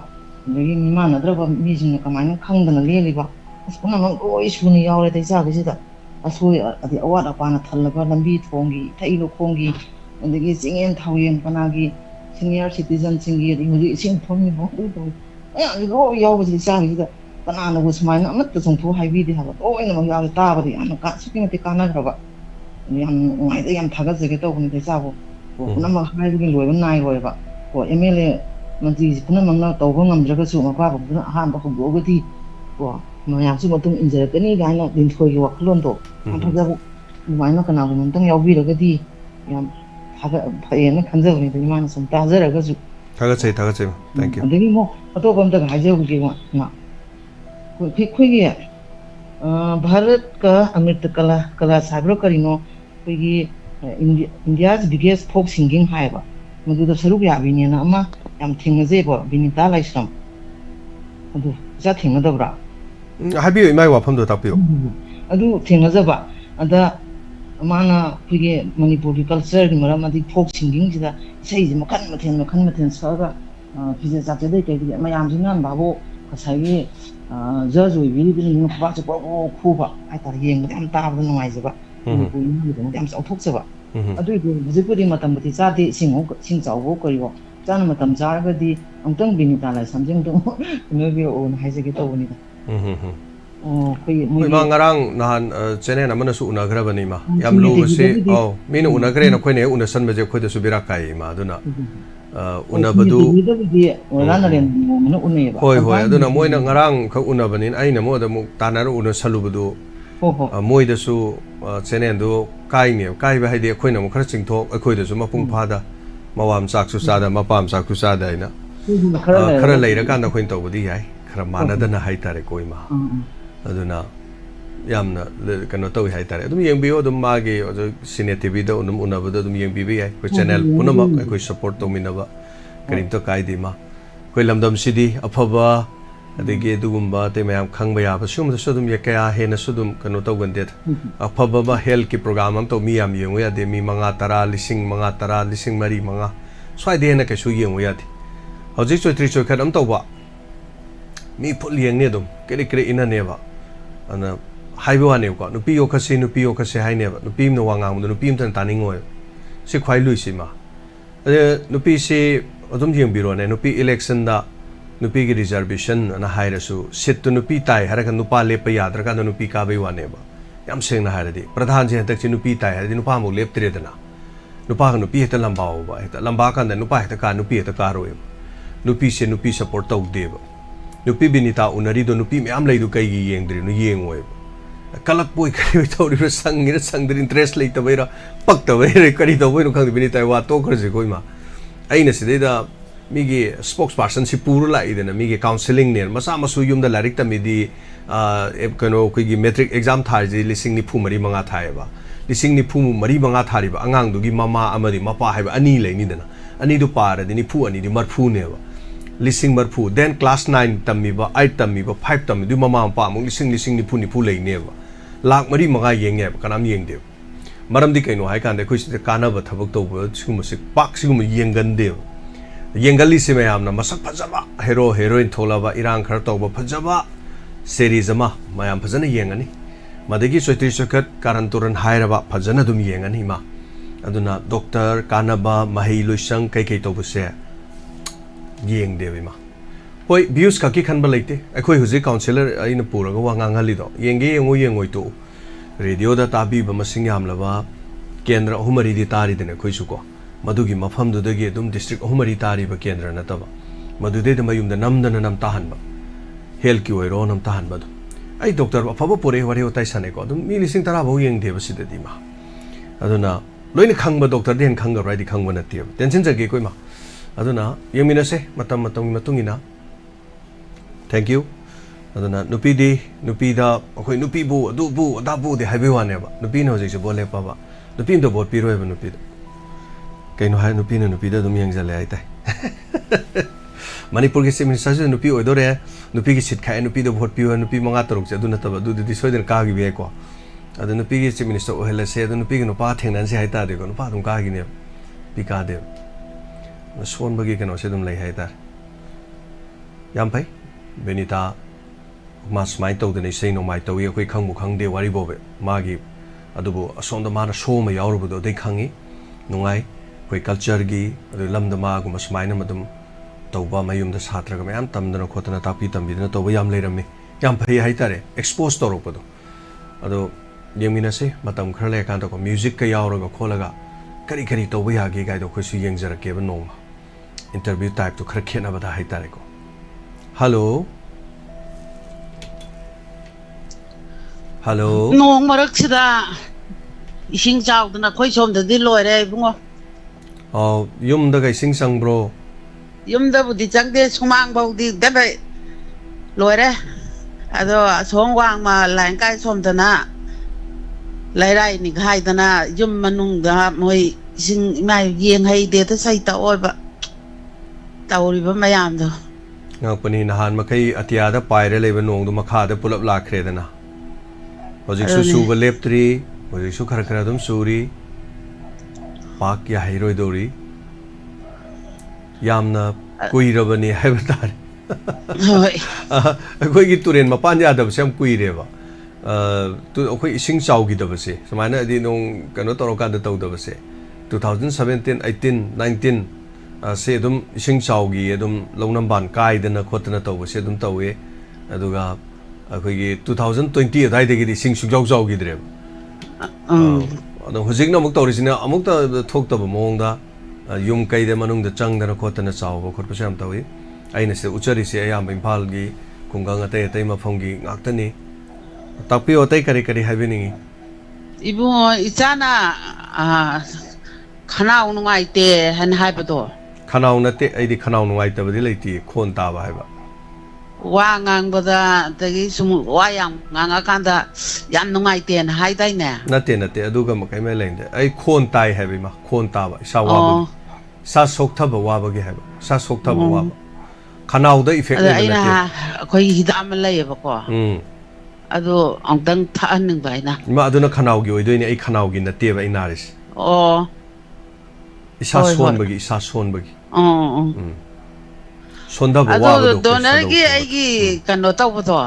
ꯑꯗꯒꯤ ꯃꯤꯃꯥꯟꯅꯗ꯭ꯔꯕ ꯃꯤꯁꯤꯡꯅ ꯀꯃꯥꯏꯅ ꯈꯪꯗꯅ ꯂꯦꯜꯂꯤꯕ ꯑꯁ ꯄꯨꯝꯅꯃꯛ ꯂꯣꯏ ꯁꯨꯅ ꯌꯥꯎꯔꯦ ꯏꯆꯥꯒꯤꯁꯤꯗ ꯑꯁꯣꯏ ꯑꯗꯩ ꯑꯋꯥꯠ ꯑꯄꯥꯅ ꯊꯜꯂꯕ ꯂꯝꯕꯤ ꯊꯣꯡꯒꯤ ꯏꯊꯩ ꯂꯧꯈꯣꯡꯒꯤ ꯑꯗꯒꯤ ꯆꯤꯡꯌꯦꯟ ꯊꯥꯎꯌꯦꯟ ꯀꯅꯥꯒꯤ ꯁꯤꯅꯤꯌꯔ ꯁꯤꯇꯤꯖꯟꯁꯤꯡꯒꯤ ꯑꯗꯒꯤ ꯍꯧꯖꯤꯛ ꯏꯁꯤꯡ ꯊꯨꯝꯃꯤꯕ ꯃꯌꯥꯝꯁꯤ ꯂꯣꯏ ꯌꯥꯎꯕꯁꯤ ꯏꯆꯥꯒꯤꯁꯤꯗ ꯀꯅꯥꯅꯕꯨ ꯁꯨꯃꯥꯏꯅ ꯑꯃꯠꯇ ꯆꯣꯡꯊꯣꯛ ꯍꯥꯏꯕꯤꯗꯦ ꯍꯥꯏꯕ ꯂꯣꯏꯅꯃꯛ ꯌꯥꯎꯋꯦ ꯇꯥꯕꯗ ꯌꯥꯝꯅ ꯑꯁꯨꯛꯀꯤ ꯃꯇꯤꯛ ꯀꯥꯟꯅꯈ꯭ꯔꯕ ꯌꯥꯝ ꯅꯨꯡꯉꯥꯏꯇ ꯌꯥꯝ ꯊꯥꯒꯠꯆꯒꯦ ꯇꯧꯕꯅꯤꯗ ꯏꯆꯥꯕꯨ ꯄꯨꯝꯅꯃꯛ ꯍꯥꯏꯕꯒꯤ ꯂꯣꯏꯕ ꯅꯥꯏꯔꯣꯏꯕ MLA ꯃꯟꯇ꯭ꯔꯤꯁꯤ ꯄꯨꯝꯅꯃꯛꯅ ꯇꯧꯕ ꯉꯝꯗ꯭ꯔꯒꯁꯨ ꯃꯄꯥꯕꯨꯡꯗꯨꯅ ꯑꯍꯥꯟꯕ ꯍꯧꯗꯣꯛꯑꯒꯗꯤ ꯃꯌꯥꯝꯁꯨ ꯃꯇꯨꯡ ꯏꯟꯖꯔꯛꯀꯅꯤ ꯀꯥꯏꯅ ꯂꯤꯟꯊꯣꯏꯒꯤ ꯋꯥꯈꯜꯂꯣꯟꯗꯣ ꯌꯥꯝ ꯐꯖꯕ ꯑꯗꯨꯃꯥꯏꯅ ꯀꯅꯥꯒꯨꯝꯕ ꯑꯝꯇꯪ ꯌꯥꯎꯕꯤꯔꯒꯗꯤ ꯌꯥꯝ ꯐꯩꯌꯦꯅ ꯈꯟꯖꯕꯅꯤꯗ ꯏꯃꯥꯅ ꯁꯨꯝ ꯇꯥꯖꯔꯒꯁꯨ ꯊꯥꯒꯠꯆꯩ ꯊꯦꯡꯛ ꯌꯨ ꯑꯗꯒꯤ ꯑꯃꯨꯛ ꯑꯇꯣꯞꯄ ꯑꯝꯇꯒ ꯍꯥꯏꯖꯍꯧꯒꯦ ꯑꯩꯈꯣꯏꯒꯤ ꯚꯥꯔꯠꯀ ꯑꯃ꯭ꯔꯤꯇ ꯀꯂꯥꯁ ꯍꯥꯏꯕ꯭ꯔꯥ ꯀꯔꯤꯅꯣ ꯑꯩꯈꯣꯏꯒꯤ ꯏꯟꯗꯤꯌꯥꯁ ꯕꯤꯒꯦꯁ ꯐꯣꯛ ꯁꯤꯡꯒꯤꯡ ꯍꯥꯏꯕ ꯃꯗꯨꯗ ꯁꯔꯨꯛ ꯌꯥꯕꯤꯅꯦꯅ ꯑꯃ ꯌꯥꯝ ꯊꯦꯡꯅꯖꯩꯕ ꯕꯤꯅꯤꯇꯥ ꯂꯥꯏꯁ꯭ꯔꯝ ꯑꯗꯨ ꯏꯆꯥ ꯊꯦꯡꯅꯗꯕ꯭ꯔꯥ ꯍꯥꯏꯕꯤꯌꯨ ꯏꯃꯥꯒꯤ ꯋꯥꯐꯝꯗꯣ ꯇꯥꯛꯄꯤꯌꯨ ꯑꯗꯨ ꯊꯦꯡꯅꯖꯕ ꯑꯗ ꯃꯥꯅ ꯑꯩꯈꯣꯏꯒꯤ ꯃꯅꯤꯄꯨꯔꯒꯤ ꯀꯜꯆꯔꯒꯤ ꯃꯔꯝ ꯑꯗꯩ ꯐꯣꯛ ꯁꯤꯡꯒꯤꯡꯁꯤꯗ ꯏꯁꯩꯁꯦ ꯃꯈꯟ ꯃꯊꯦꯜ ꯁꯛꯑꯒ ꯐꯤꯖꯦꯠ ꯆꯥꯛꯆꯦꯗꯩ ꯀꯩꯗꯒꯤ ꯃꯌꯥꯝꯁꯤꯅ ꯕꯥꯕꯨ ꯉꯁꯥꯏꯒꯤ ꯖꯖ ꯑꯣꯏꯕꯤꯔꯤꯕꯅꯤꯅ ꯈꯨꯕꯥꯛꯁꯦ ꯄꯣꯛ ꯈꯨꯕ ꯍꯥꯏꯇꯥꯔꯦ ꯌꯦꯡꯕꯗ ꯌꯥꯝ ꯇꯥꯕꯗ ꯅꯨꯡꯉꯥꯏꯖꯕ ꯃꯅꯤꯄꯨꯔꯤ ꯏꯃꯥꯒꯤꯗꯃꯛꯇ ꯌꯥꯝ ꯆꯥꯎꯊꯣꯛꯆꯕ ꯑꯗꯨꯏꯗꯨ ꯍꯧꯖꯤꯛꯄꯨꯗꯤ ꯃꯇꯝꯕꯨꯗꯤ ꯆꯥꯗꯦ ꯏꯁꯤꯡ ꯆꯥꯎꯕ ꯀꯔꯤꯑꯣ ꯆꯥꯅ ꯃꯇꯝ ꯆꯥꯔꯒꯗꯤ ꯑꯃꯨꯛꯇꯪ ꯕꯤꯅꯤꯇꯥ ꯂꯥꯏꯁ꯭ꯔꯝꯁꯦ ꯑꯃꯨꯛꯇꯪ ꯎꯅꯕꯤꯔꯛꯑꯣꯅ ꯍꯥꯏꯖꯒꯦ ꯇꯧꯕꯅꯤꯗ ꯍꯣꯏ ꯃꯥ ꯉꯔꯥꯡ ꯅꯍꯥꯟ ꯆꯦꯅꯦꯜ ꯑꯃꯅꯁꯨ ꯎꯅꯈ꯭ꯔꯕꯅꯤ ꯃꯥ ꯌꯥꯝ ꯂꯨꯕꯁꯤ ꯃꯤꯅ ꯎꯅꯈ꯭ꯔꯦꯅ ꯑꯩꯈꯣꯏꯅ ꯍꯦꯛ ꯎꯅꯁꯟꯕꯁꯦ ꯑꯩꯈꯣꯏꯗꯁꯨ ꯕꯦꯔꯥ ꯀꯥꯏꯌꯦ ꯃꯥ ꯑꯗꯨꯅ ꯎꯅꯕꯗꯨ ꯍꯣꯏ ꯑꯗꯨꯅ ꯃꯣꯏꯅ ꯉꯔꯥꯡ ꯈꯛ ꯎꯅꯕꯅꯤꯅ ꯑꯩꯅ ꯃꯣꯏꯗ ꯑꯃꯨꯛ ꯇꯥꯟꯅꯔ ꯎꯅꯁꯜꯂꯨꯕꯗꯨ ꯃꯣꯏꯗꯁꯨ ꯆꯦꯅꯦꯜꯗꯨ ꯀꯥꯏꯕ ꯍꯥꯏꯗꯤ ꯑꯩꯈꯣꯏꯅ ꯑꯃꯨꯛ ꯈꯔ ꯆꯤꯡꯊꯣꯛ ꯑꯩꯈꯣꯏꯗꯁꯨ ꯃꯄꯨꯡ ꯐꯥꯗ ꯃꯋꯥꯝ ꯆꯥꯛꯁꯨ ꯆꯥꯗ ꯃꯄꯥꯝ ꯆꯥꯛꯁꯨ ꯆꯥꯗ ꯍꯥꯏꯅ ꯈꯔ ꯂꯩꯔꯀꯥꯟꯗ ꯑꯩꯈꯣꯏꯅ ꯇꯧꯕꯗꯤ ꯌꯥꯏ ꯈꯔ ꯃꯥꯟꯅꯗꯅ ꯍꯥꯏꯇꯥꯔꯦꯀꯣ ꯏꯃꯥ ꯑꯗꯨꯅ ꯌꯥꯝꯅ ꯀꯩꯅꯣ ꯇꯧꯏ ꯍꯥꯏꯇꯥꯔꯦ ꯑꯗꯨꯝ ꯌꯦꯡꯕꯤꯌꯣ ꯑꯗꯨꯝ ꯃꯥꯒꯤ ꯁꯤꯅꯦ ꯇꯤꯚꯤꯗ ꯑꯗꯨꯝ ꯎꯅꯕꯗ ꯑꯗꯨꯝ ꯌꯦꯡꯕꯤꯕ ꯌꯥꯏ ꯑꯩꯈꯣꯏ ꯆꯦꯅꯦꯜ ꯄꯨꯝꯅꯃꯛ ꯑꯩꯈꯣꯏ ꯁꯞꯄꯣꯔꯠ ꯇꯧꯃꯤꯟꯅꯕ ꯀꯔꯤꯝꯇ ꯀꯥꯏꯗꯦ ꯃꯥ ꯑꯩꯈꯣꯏ ꯂꯝꯗꯝꯁꯤꯗꯤ ꯑꯐꯕ ꯑꯗꯒꯤ ꯑꯗꯨꯒꯨꯝꯕ ꯑꯇꯩ ꯃꯌꯥꯝ ꯈꯪꯕ ꯌꯥꯕ ꯁꯤꯒꯨꯝꯕꯗꯁꯨ ꯑꯗꯨꯝ ꯀꯌꯥ ꯍꯦꯟꯅꯁꯨ ꯑꯗꯨꯝ ꯀꯩꯅꯣ ꯇꯧꯒꯟꯗꯦꯗ ꯑꯐꯕ ꯑꯃ ꯍꯦꯜꯊꯀꯤ ꯄ꯭ꯔꯣꯒ꯭ꯔꯥꯝ ꯑꯃ ꯇꯧ ꯃꯤ ꯌꯥꯝ ꯌꯦꯡꯉꯨ ꯌꯥꯗꯦ ꯃꯤ 5,000 5,000 5,000 ꯁ꯭ꯋꯥꯏꯗ ꯍꯦꯟꯅ ꯀꯩꯁꯨ ꯌꯦꯡꯉꯨ ꯌꯥꯗꯦ ꯍꯧꯖꯤꯛ ꯆꯣꯏꯇ꯭ꯔꯤ ꯆꯣꯏꯈꯠ ꯑꯃ ꯇꯧꯕ ꯃꯤ ꯐꯨꯜ ꯌꯦꯡꯅꯤ ꯑꯗꯨꯝ ꯀꯔꯤ ꯏꯟꯅꯅꯦꯕ ꯑꯗꯨꯅ ꯍꯥꯏꯕ ꯋꯥꯅꯦꯕꯀꯣ ꯅꯨꯄꯤ ꯌꯣꯛꯈꯠꯁꯤ ꯍꯥꯏꯅꯦꯕ ꯅꯨꯄꯤ ꯑꯃꯅ ꯋꯥ ꯉꯥꯡꯕꯗ ꯅꯨꯄꯤ ꯑꯃꯇꯅ ꯇꯥꯅꯤꯡꯉꯣꯏ ꯁꯤ ꯈ꯭ꯋꯥꯏ ꯂꯨꯏꯁꯤ ꯃꯥ ꯑꯗ ꯅꯨꯄꯤꯁꯤ ꯑꯗꯨꯝ ꯌꯦꯡꯕꯤꯔꯣꯅꯦ ꯅꯨꯄꯤ ꯏꯂꯦꯛꯁꯟꯗ ꯅꯨꯄꯤꯒꯤ ꯔꯤꯖꯔቬꯁꯟ ꯑꯅ ꯍꯥꯏꯔꯁꯨ ꯁꯤꯠꯇꯨ ꯅꯨꯄꯤ ꯇꯥꯏ ꯍꯥꯏꯔꯒ ꯅꯨꯄꯥ ꯂꯦꯞꯄ ꯌꯥꯗ꯭ꯔꯀꯥꯟꯗ ꯅꯨꯄꯤ ꯀꯥꯕꯩ ꯋꯥꯅꯦꯕ ꯌꯥꯝ ꯁꯦꯡꯅ ꯍꯥꯏꯔꯗꯤ ꯄ꯭ꯔꯙꯥꯟꯁꯤ ꯍꯟꯗꯛꯁꯤ ꯅꯨꯄꯤ ꯇꯥꯏ ꯍꯥꯏꯔꯗꯤ ꯅꯨꯄꯥ ꯑꯃꯨꯛ ꯂꯦꯞꯇ꯭ꯔꯦꯗꯅ ꯅꯨꯄꯥꯒ ꯅꯨꯄꯤ ꯍꯦꯛꯇ ꯂꯝꯕꯥꯎꯕ ꯍꯦꯛꯇ ꯂꯝꯕꯥ ꯀꯥꯟꯗ ꯅꯨꯄꯥ ꯍꯦꯛꯇ ꯅꯨꯄꯤ ꯍꯦꯛꯇ ꯀꯥꯔꯣꯏꯕ ꯅꯨꯄꯤꯁꯦ ꯅꯨꯄꯤ ꯁꯞꯄꯣꯔꯠ ꯇꯧꯗꯦꯕ ꯅꯨꯄꯤ ꯕꯤꯅꯤꯇꯥ ꯎꯅꯔꯤꯗꯣ ꯅꯨꯄꯤ ꯃꯌꯥꯝ ꯂꯩꯗꯣ ꯀꯩꯒꯤ ꯌꯦꯡꯗ꯭ꯔꯤꯅꯣ ꯌꯦꯡꯉꯣꯏꯕ ꯀꯂꯛꯄꯣꯏ ꯀꯔꯤ ꯇꯧꯔꯤꯕ ꯁꯪꯉꯤꯔ ꯁꯪꯗ꯭ꯔ ꯏꯟꯇꯔꯦꯁ ꯂꯩꯇꯕꯩꯔ ꯄꯛꯇꯕꯩꯔ ꯀꯔꯤ ꯇꯧꯕꯩꯅꯣ ꯈꯪꯗꯦ ꯕꯤꯅꯤꯇꯥ ꯋꯥ ꯇꯣꯛꯈ꯭ꯔꯁꯤꯀꯣ ꯏꯃꯥ ꯑꯩꯅ ꯁꯤꯗꯩꯗ ꯃꯤꯒꯤ ꯁ꯭ꯄꯣꯛꯁ ꯄꯥꯔꯁꯟꯁꯤ ꯄꯨꯔ ꯂꯥꯛꯏꯗꯅ ꯃꯤꯒꯤ ꯀꯥꯎꯟꯁꯤꯂꯤꯡꯅꯦ ꯃꯆꯥ ꯃꯁꯨ ꯌꯨꯝꯗ ꯂꯥꯏꯔꯤꯛ ꯇꯝꯃꯤꯗꯤ ꯀꯩꯅꯣ ꯑꯩꯈꯣꯏꯒꯤ ꯃꯦꯇ꯭ꯔꯤꯛ ꯑꯦꯛꯖꯥꯝ ꯊꯥꯔꯤꯁꯤ 94,5 ꯊꯥꯏꯌꯦꯕ 94,5 ꯊꯥꯔꯤꯕ ꯑꯉꯥꯡꯗꯨꯒꯤ ꯃꯃꯥ ꯑꯃꯗꯤ ꯃꯄꯥ ꯍꯥꯏꯕ ꯑꯅꯤ ꯂꯩꯅꯤꯗꯅ ꯑꯅꯤꯗꯨ ꯄꯥꯔꯗꯤ 92 40,000ꯅꯦꯕ 40,000 ꯗꯦꯟ ꯀ꯭ꯂꯥꯁ 9 ꯇꯝꯃꯤꯕ 8 ꯇꯝꯃꯤꯕ 5 ꯇꯝꯃꯤꯗꯨ ꯃꯃꯥ ꯃꯄꯥ ꯑꯃꯨꯛ 90,000 ꯂꯩꯅꯦꯕ 1,04,5 ꯌꯦꯡ ꯌꯥꯏꯕ ꯀꯅꯥꯝ ꯌꯦꯡꯗꯦꯕ ꯃꯔꯝꯗꯤ ꯀꯩꯅꯣ ꯍꯥꯏ ꯀꯥꯟꯗ ꯑꯩꯈꯣꯏ ꯁꯤꯗ ꯀꯥꯟꯅꯕ ꯊꯕꯛ ꯇꯧꯕ ꯁꯤꯒꯨꯝꯕꯁꯤ ꯄꯥꯛ ꯁꯤꯒꯨꯝꯕ ꯌꯦꯡꯒꯟꯗꯦꯕ ꯌꯦꯡꯒꯜꯂꯤꯁꯤ ꯃꯌꯥꯝꯅ ꯃꯁꯛ ꯐꯖꯕ ꯍꯦꯔꯣ ꯍꯦꯔꯣꯏꯟ ꯊꯣꯛꯂꯕ ꯏꯔꯥꯡ ꯈꯔ ꯇꯧꯕ ꯐꯖꯕ ꯁꯦꯔꯤꯁ ꯑꯃ ꯃꯌꯥꯝ ꯐꯖꯅ ꯌꯦꯡꯒꯅꯤ ꯃꯗꯒꯤ ꯆꯣꯏꯇ꯭ꯔꯤ ꯆꯣꯏꯈꯠ ꯀꯥꯔꯟ ꯇꯨꯔꯟ ꯍꯥꯏꯔꯕ ꯐꯖꯅ ꯑꯗꯨꯝ ꯌꯦꯡꯒꯅꯤ ꯃꯥ ꯑꯗꯨꯅ ꯗꯣꯛꯇꯔ ꯀꯥꯟꯅꯕ ꯃꯍꯩ ꯂꯣꯏꯁꯪ ꯀꯩꯀꯩ ꯇꯧꯕꯁꯦ ꯌꯦꯡꯗꯦꯕ ꯏꯃꯥ ꯍꯣꯏ ꯚ꯭ꯌꯨꯁ ꯈꯛꯀꯤ ꯈꯟꯕ ꯂꯩꯇꯦ ꯑꯩꯈꯣꯏ ꯍꯧꯖꯤꯛ ꯀꯥꯎꯟꯁꯤꯂꯔ ꯑꯩꯅ ꯄꯨꯔꯒ ꯋꯥ ꯉꯥꯡꯍꯜꯂꯤꯗꯣ ꯌꯦꯡꯒꯦ ꯌꯦꯡꯉꯣꯏ ꯇꯣꯛꯎ ꯔꯦꯗꯤꯑꯣꯗ ꯇꯥꯕꯤꯕ ꯃꯁꯤꯡ ꯌꯥꯝꯂꯕ ꯀꯦꯟꯗ꯭ꯔ 3-4ꯗꯤ ꯇꯥꯔꯤꯗꯅ ꯑꯩꯈꯣꯏꯁꯨꯀꯣ ꯃꯗꯨꯒꯤ ꯃꯐꯝꯗꯨꯗꯒꯤ ꯑꯗꯨꯝ ꯗꯤꯁꯇ꯭ꯔꯤꯛ 3-4 ꯇꯥꯔꯤꯕ ꯀꯦꯟꯗ꯭ꯔ ꯅꯠꯇꯕ ꯃꯗꯨꯗꯩꯗ ꯃꯌꯨꯝꯗ ꯅꯝꯗꯅ ꯅꯝꯇꯥꯍꯟꯕ ꯍꯦꯜꯊꯀꯤ ꯑꯣꯏꯔꯣ ꯅꯝꯇꯥꯍꯟꯕ ꯑꯗꯨꯝ ꯑꯩ ꯗꯣꯛꯇꯔ ꯑꯐꯕ ꯄꯨꯔꯛꯑꯦ ꯋꯥꯔꯤ ꯋꯥꯇꯥꯏ ꯁꯥꯟꯅꯩꯀꯣ ꯑꯗꯨꯝ ꯃꯤ 10,000 ꯐꯥꯎ ꯌꯦꯡꯗꯦꯕ ꯁꯤꯗꯗꯤ ꯃꯥ ꯑꯗꯨꯅ ꯂꯣꯏꯅ ꯈꯪꯕ ꯗꯣꯛꯇꯔꯗꯤ ꯍꯦꯟꯅ ꯈꯪꯒꯕ꯭ꯔꯥ ꯍꯥꯏꯗꯤ ꯈꯪꯕ ꯅꯠꯇꯦꯕ ꯇꯦꯟꯁꯤꯟꯖꯒꯦꯀꯣꯏꯃꯥ ꯑꯗꯨꯅ ꯌꯦꯡꯃꯤꯟꯅꯁꯦ ꯃꯇꯝꯒꯤ ꯃꯇꯨꯡ ꯏꯟꯅ thank you aduna nupida akhoi nupi bu adu bu ada bu de haibe wane ba nupi no je bole pa ba nupi do bot pi roi ba nupi kaino hai nupi na nupi da dum yang jale ai tai manipur ge semin sa je nupi oidore nupi gi sit khai nupi do bot pi wa nupi manga taruk je aduna taba du di soiden ka gi be ko adu nupi gi semin so ohela se adu nupi gi no pa thengnan se hai ta de ko no pa dum ka gi ne pi ka de son bagi kano se dum lai hai ta yam pai benita mas mai tau de sei no mai tau ye khoi khang mu khang de wari bobe magi adubu asom da mana show ma yaur bu do de khangi nungai khoi culture gi adu lam da ma gu mas mai na madum tau ba mayum da satra ga mayam tam da khot na tapi tam bi na tau yam le ram yam phai hai tare expose to ro bu do adu yemina se matam khar le kan to ko music ka yaur ga khola ga kari kari tau ba ya ge ga do khoi su yeng jar ke ba no interview type to khar khena ba da hai tare ko hello hello nong marak sida ising chaw na khoi som da di loi re bungo yum da ga sing sang bro yum da bu di chang de sumang bau di da bai loi re ado song wang ma lang kai som da na lai rai ni khai da na yum manung da moi sing mai yeng hai de ta sai ta oi ba tawri ba mayam do ngapani nahan makai atia da paire leba nong du makha da pulap la khre da na hojik su ba leptri hojik su khar khar dum suri pak ya hairoi dori yamna kui rabani haibatar hoi koi gi turen ma pan ya da sem kui re ba tu koi ising chau gi da ba se samaina di nong kano toro ka da tau da ba se 2017 18 19 se dum ising chau gi dum longnam ban kai da na khotna tau ba se dum tau e aduga akhoi 2020 dai de gi sing su jau jau gi dre ado hojik na muk tawrisina amuk ta thok ta ba mong da yum kai de manung da chang da na khotna chau ba khot pa sam tawi aina se uchari se ayam imphal gi kungang ate ate ma phong gi ngak ta ni takpi otai kari kari habini ibu ichana khanau nungai te han hai ba do khanau na te ai di khanau nungai ta ba di leiti khon ta ba hai ba wa ngang ba da tagi sum wa yang ngang kan da yam nungai ten hai dai ne nate aduga ma kai me leng de ai khon tai hai ba ma khon ta ba sa wa ba sa sok tha ba wa ba gi hai ba sa sok tha ba wa ba khanau da effect ne ai na khoi hidam lai ba ko adu angtang tha ning bai na ma aduna khanau gi oidoi ni ai khanau gi na te ba inaris isa son ba gi isa son ba gi sonda ba wa ba do na gi ai gi kano tau ba to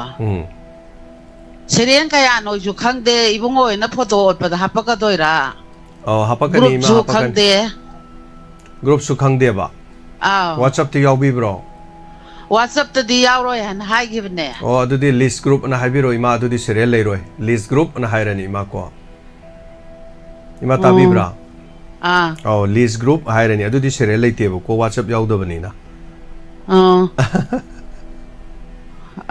serien kaya no ju khang de ibungoi na photo pa da hapa ka doira hapa ka ni ma hapa ka group su khang de ba whatsapp te yaw bi bro WhatsApp ta di yaw roi han hai gi ne adu di list group na hai bi roi ma adu di serial lei roi list group na hai rani ma ko ima ta bi bra list group hai rani adu di serial lei te ba ko WhatsApp yaw da bani na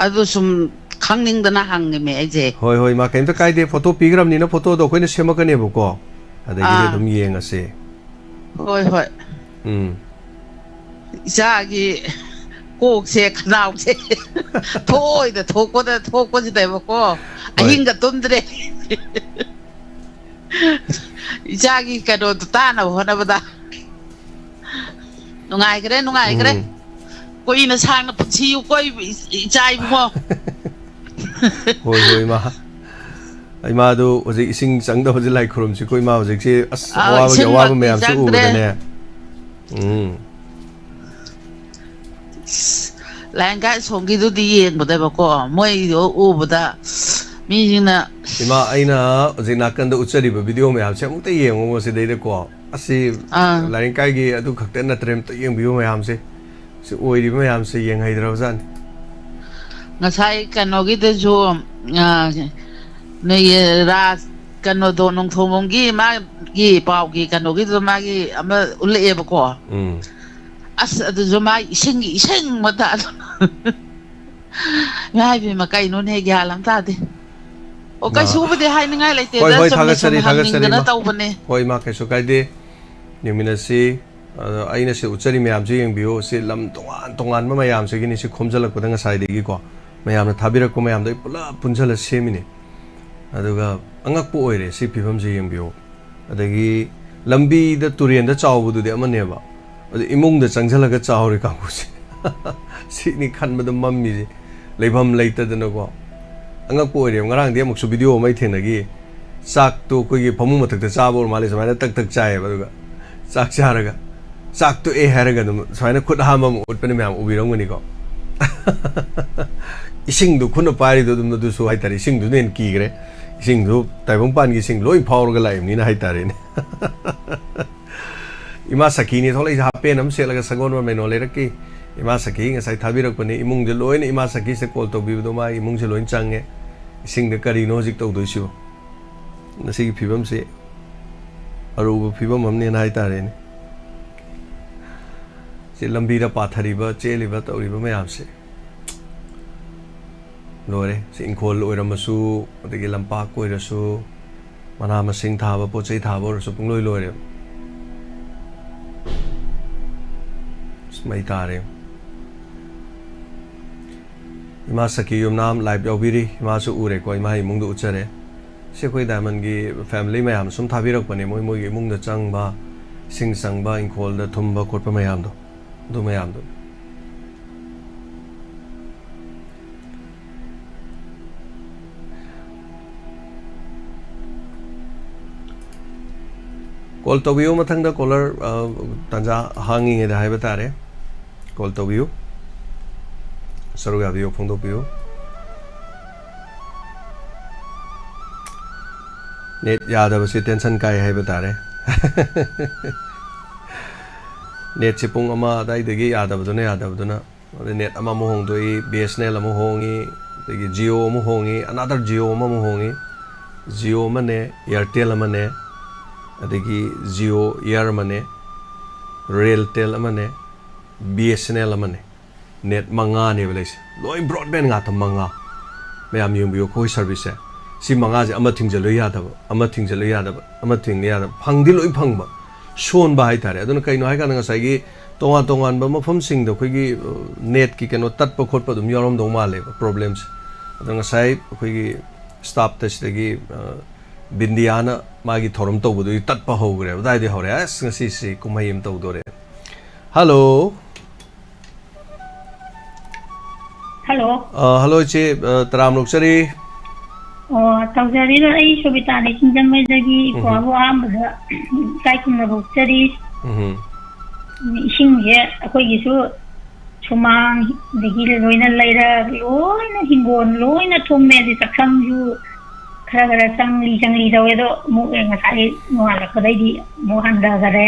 adu sum khangning da na hang me ai je hoi ma kaim ta kai de photo pigram ni na photo do koi na sema ka ne ba ko ada gi dum yeng ase hoi isa gi cô xe nào xe thôi là thôi có gì đấy mà cô anh cả tuần đấy cha cái đồ ta nào hoa nào đó nó ngay cái đấy cô in nó sang nó bật chiu cô trai đúng không hoi mà ai mà đâu ở đây sinh sáng đâu ở lại khuôn chứ cô mà ở đây chứ hoa mẹ em chú cái này lang cái xong cái đó đi yên một đây bao cô mỗi điều u một đó mình na mà ai na ở đây na cần đâu chơi đi video mẹ em sẽ muốn thấy yên mà sẽ đây được cô asi lang cái gì adu khắc tên là trem thấy yên video mẹ em sẽ oi đi mẹ em sẽ yên hay đâu gian ngay sai cái nó cái đó cho này ra cái nó đồ nông thôn mông cái mà cái bao cái nó cái đó mà cái mà ule bao cô adu zoma ising mata ngai bi makai non he gya lam ta de o kai su de hai ngai lai te da thagasari na tau bane hoi ma kai su kai de nimina si aina se uchari me am je yeng bio se lam tongan ma mayam se gini se khomjalak padang sai de gi ko mayamna thabira ko mayam doi pula punjala semini aduga angak po oire si phibam je yengbio adagi lambi da turien da chawbu du de amane ba adu imung da changjalaga chawri ka ku si ni khan ma da mammi je leibam leita da na ko angak po oire ngarang de muk su video mai thena gi sak to ko gi phamu mathak da chabor male samai tak tak chai ba aduga sak charaga sak to e haraga dum samai khut hamam utpani mayam ubirong ni ko ising du khuna pari do dum du so hai tari ising du nen ki gre ising du taibong pan gi sing loi phawr ga lai ni na hai tari ne ima saki ni tholai ha pe nam se laga sagon ma no le rakki ima saki nga sai thabi rak pani imung de loi ne ima saki se call to bi do ma imung se loi chang nge ising de kari no jik to do siu na si phibam se aru phibam amne na hai tari ne se lambi da pathari ba cheli ba to ri ba mayam se lore si inkhol oiramasu adagi lampa koirasu mana masing thaba pochai thaba rasu pungloi lore smai tare ima saki yum nam live yawbiri ima su ure ko ima imung du uchare se koi diamond gi family mayam sum thabirak pane moi moi gi imung da chang ba sing sang ba inkhol da thumba khotpa mayam do mayam do call to view mathang da caller tanja hanging da hai batare call to view saru ga view phone do view net yada basi tension kai hai batare net se pung ama dai degi yada baduna net ama mo hong doi BSNL ama hongi degi Jio ama hongi another Jio ama hongi Jio mane Airtel ama ne adagi Jio Air mane Railtel amane BSNL amane net manga ne belais loi broadband nga ta manga mayam yum bio koi service si manga je ama thing je loi ya da ama thing ya da phangdi loi phangba shon ba hai tare aduna kai no hai ka nga sai gi tongan ba mafam sing da khoi gi net ki keno tat pa khot pa dum yorom dong ma le problems aduna sai khoi gi staff test gi Bindiana magi thorum to budu tat pa ho gre dai de hore as ngasi si kumayim to dore hello hello che tram lok chari tawjari ro ai sobita ni sinjam mai jagi ko bo am da kai kum ro chari sing ye akoi gi su chumang de gi loina laira loina hingon loina thomme di sakham ju khara changli dawe do mu nga sai mo ala khodai di mo handa gare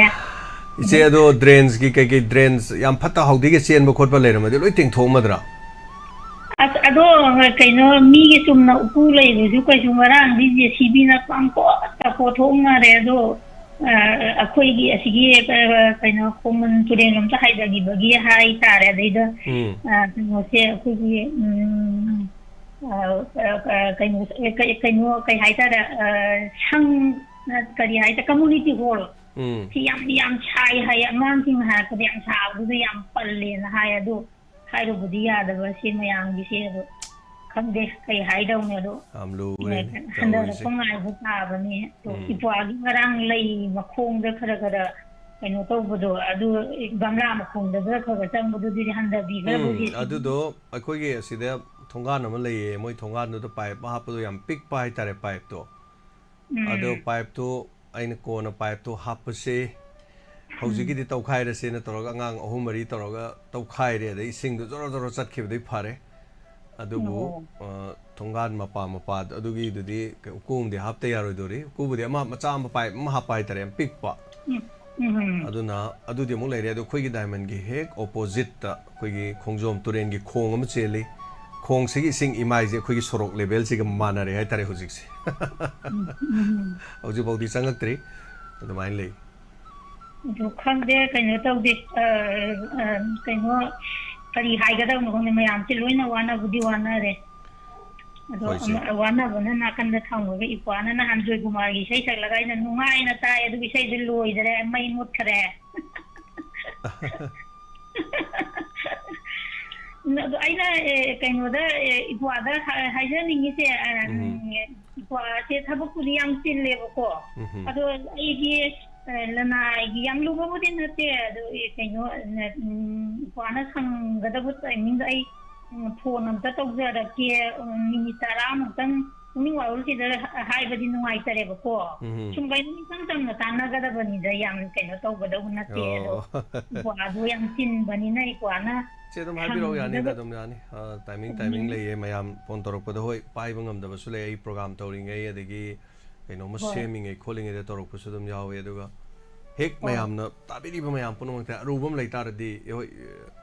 ise do drains ki kai drains yam phata hawdi ge chen bo khotpa leram de loi ting thong madra ado kaino mi ge sumna upu lei du ju kai sumara di je sibi na pam ko ta ko thong na re do akoi gi asigi kaino common turen lam ta haida gi bagi hai tare dai da no se akoi gi kai hai ta da sang kari hai ta community hall si yam chai hai amang ting ha ko yam cha bu yam palle na hai adu hai ro budi ya da ba si mayang gi se do kham de kai hai dau ne do amlu handa da ko ngai bu ta ba ni to ipwa gi ngarang lei ma khong da khara kaino to bu do adu bangla ma khong da khara chang bu di handa bi ga bu di adu do akoi ge asida thongan ama lei moi thongan do pipe ha pa do yam pick pai tare pipe to ado pipe to aina ko na pipe to ha pa se hauji gi di tau khai ra se na toroga ngang ahum mari toroga tau khai re dei sing do joro chat khib dei phare adu bu thongan mapa adu gi du di kum de hap te yaroi do ri ku bu de ma macha ma pipe ma ha pai tare pick pa aduna adu de mo lei re do khoi gi diamond gi hek opposite ta khoi gi khongjom turen gi khong am cheli khong se gi sing imai je khoi gi sorok level se ga mana re hai tare hojik se auji bodi sangak tri adu main lei du khang de kaino to de kaino kari hai ga da no ne mayam chi loina wana budi wana re ado wana bana na kan da thang ga ipana na han joi kumar gi sei sak lagai na nungai na tai adu sei de loi dare mai mut khare ꯑꯩꯅ ꯀꯩꯅꯣꯗ ꯏꯄ꯭ꯋꯥꯗ ꯍꯥꯏꯖꯅꯤꯡꯉꯤꯁꯦ ꯏꯄ꯭ꯋꯥꯁꯦ ꯊꯕꯛꯄꯨꯗꯤ ꯌꯥꯝ ꯆꯤꯜꯂꯦꯕꯀꯣ ꯑꯗꯣ ꯑꯩꯒꯤ ꯂꯅꯥꯏꯒꯤ ꯌꯥꯝ ꯂꯨꯕꯕꯨꯗꯤ ꯅꯠꯇꯦ ꯑꯗꯣ ꯀꯩꯅꯣ ꯏꯄ꯭ꯋꯥꯅ ꯁꯪꯒꯗꯕ ꯇꯥꯏꯃꯤꯡꯗ ꯑꯩ ꯐꯣꯟ ꯑꯝꯇ ꯇꯧꯖꯔꯛꯀꯦ ꯃꯤꯅꯤꯠ 10ꯃꯨꯛꯇꯪ ꯄꯨꯛꯅꯤꯡ ꯋꯥꯔꯣꯜꯁꯤꯗ ꯍꯥꯏꯕꯗꯤ ꯅꯨꯡꯉꯥꯏꯇꯔꯦꯕꯀꯣ ꯁꯨꯝ ꯀꯩꯅꯣ ꯏꯆꯝ ꯆꯝꯅ ꯇꯥꯟꯅꯒꯗꯕꯅꯤꯗ ꯌꯥꯝ ꯀꯩꯅꯣ ꯇꯧꯒꯗꯧꯕ ꯅꯠꯇꯦ ꯑꯗꯣ ꯏꯄ꯭ꯋꯥꯗꯣ ꯌꯥꯝ ꯆꯤꯟꯕꯅꯤꯅ ꯏꯄ꯭ꯋꯥꯅ ꯆꯦ ꯑꯗꯨꯝ ꯍꯥꯏꯕꯤꯔꯛꯑꯣ ꯌꯥꯅꯤꯗ ꯑꯗꯨꯝ ꯌꯥꯅꯤ ꯇꯥꯏꯃꯤꯡ ꯂꯩꯌꯦ ꯃꯌꯥꯝ ꯐꯣꯟ ꯇꯧꯔꯛꯄꯗ ꯍꯣꯏ ꯄꯥꯏꯕ ꯉꯝꯗꯕꯁꯨ ꯂꯩ ꯑꯩ ꯄ꯭ꯔꯣꯒ꯭ꯔꯥꯝ ꯇꯧꯔꯤꯉꯩ ꯑꯗꯒꯤ ꯀꯩꯅꯣꯝꯃ ꯁꯦꯝꯃꯤꯉꯩ ꯈꯣꯠꯂꯤꯉꯩꯗ ꯇꯧꯔꯛꯄꯁꯨ ꯑꯗꯨꯝ ꯌꯥꯎꯋꯦ ꯑꯗꯨꯒ ꯍꯦꯛ ꯃꯌꯥꯝꯅ ꯇꯥꯕꯤꯔꯤꯕ ꯃꯌꯥꯝ ꯄꯨꯝꯅꯃꯛꯇ ꯑꯔꯨꯕ ꯑꯃ ꯂꯩꯇꯥꯔꯗꯤ ꯍꯣꯏ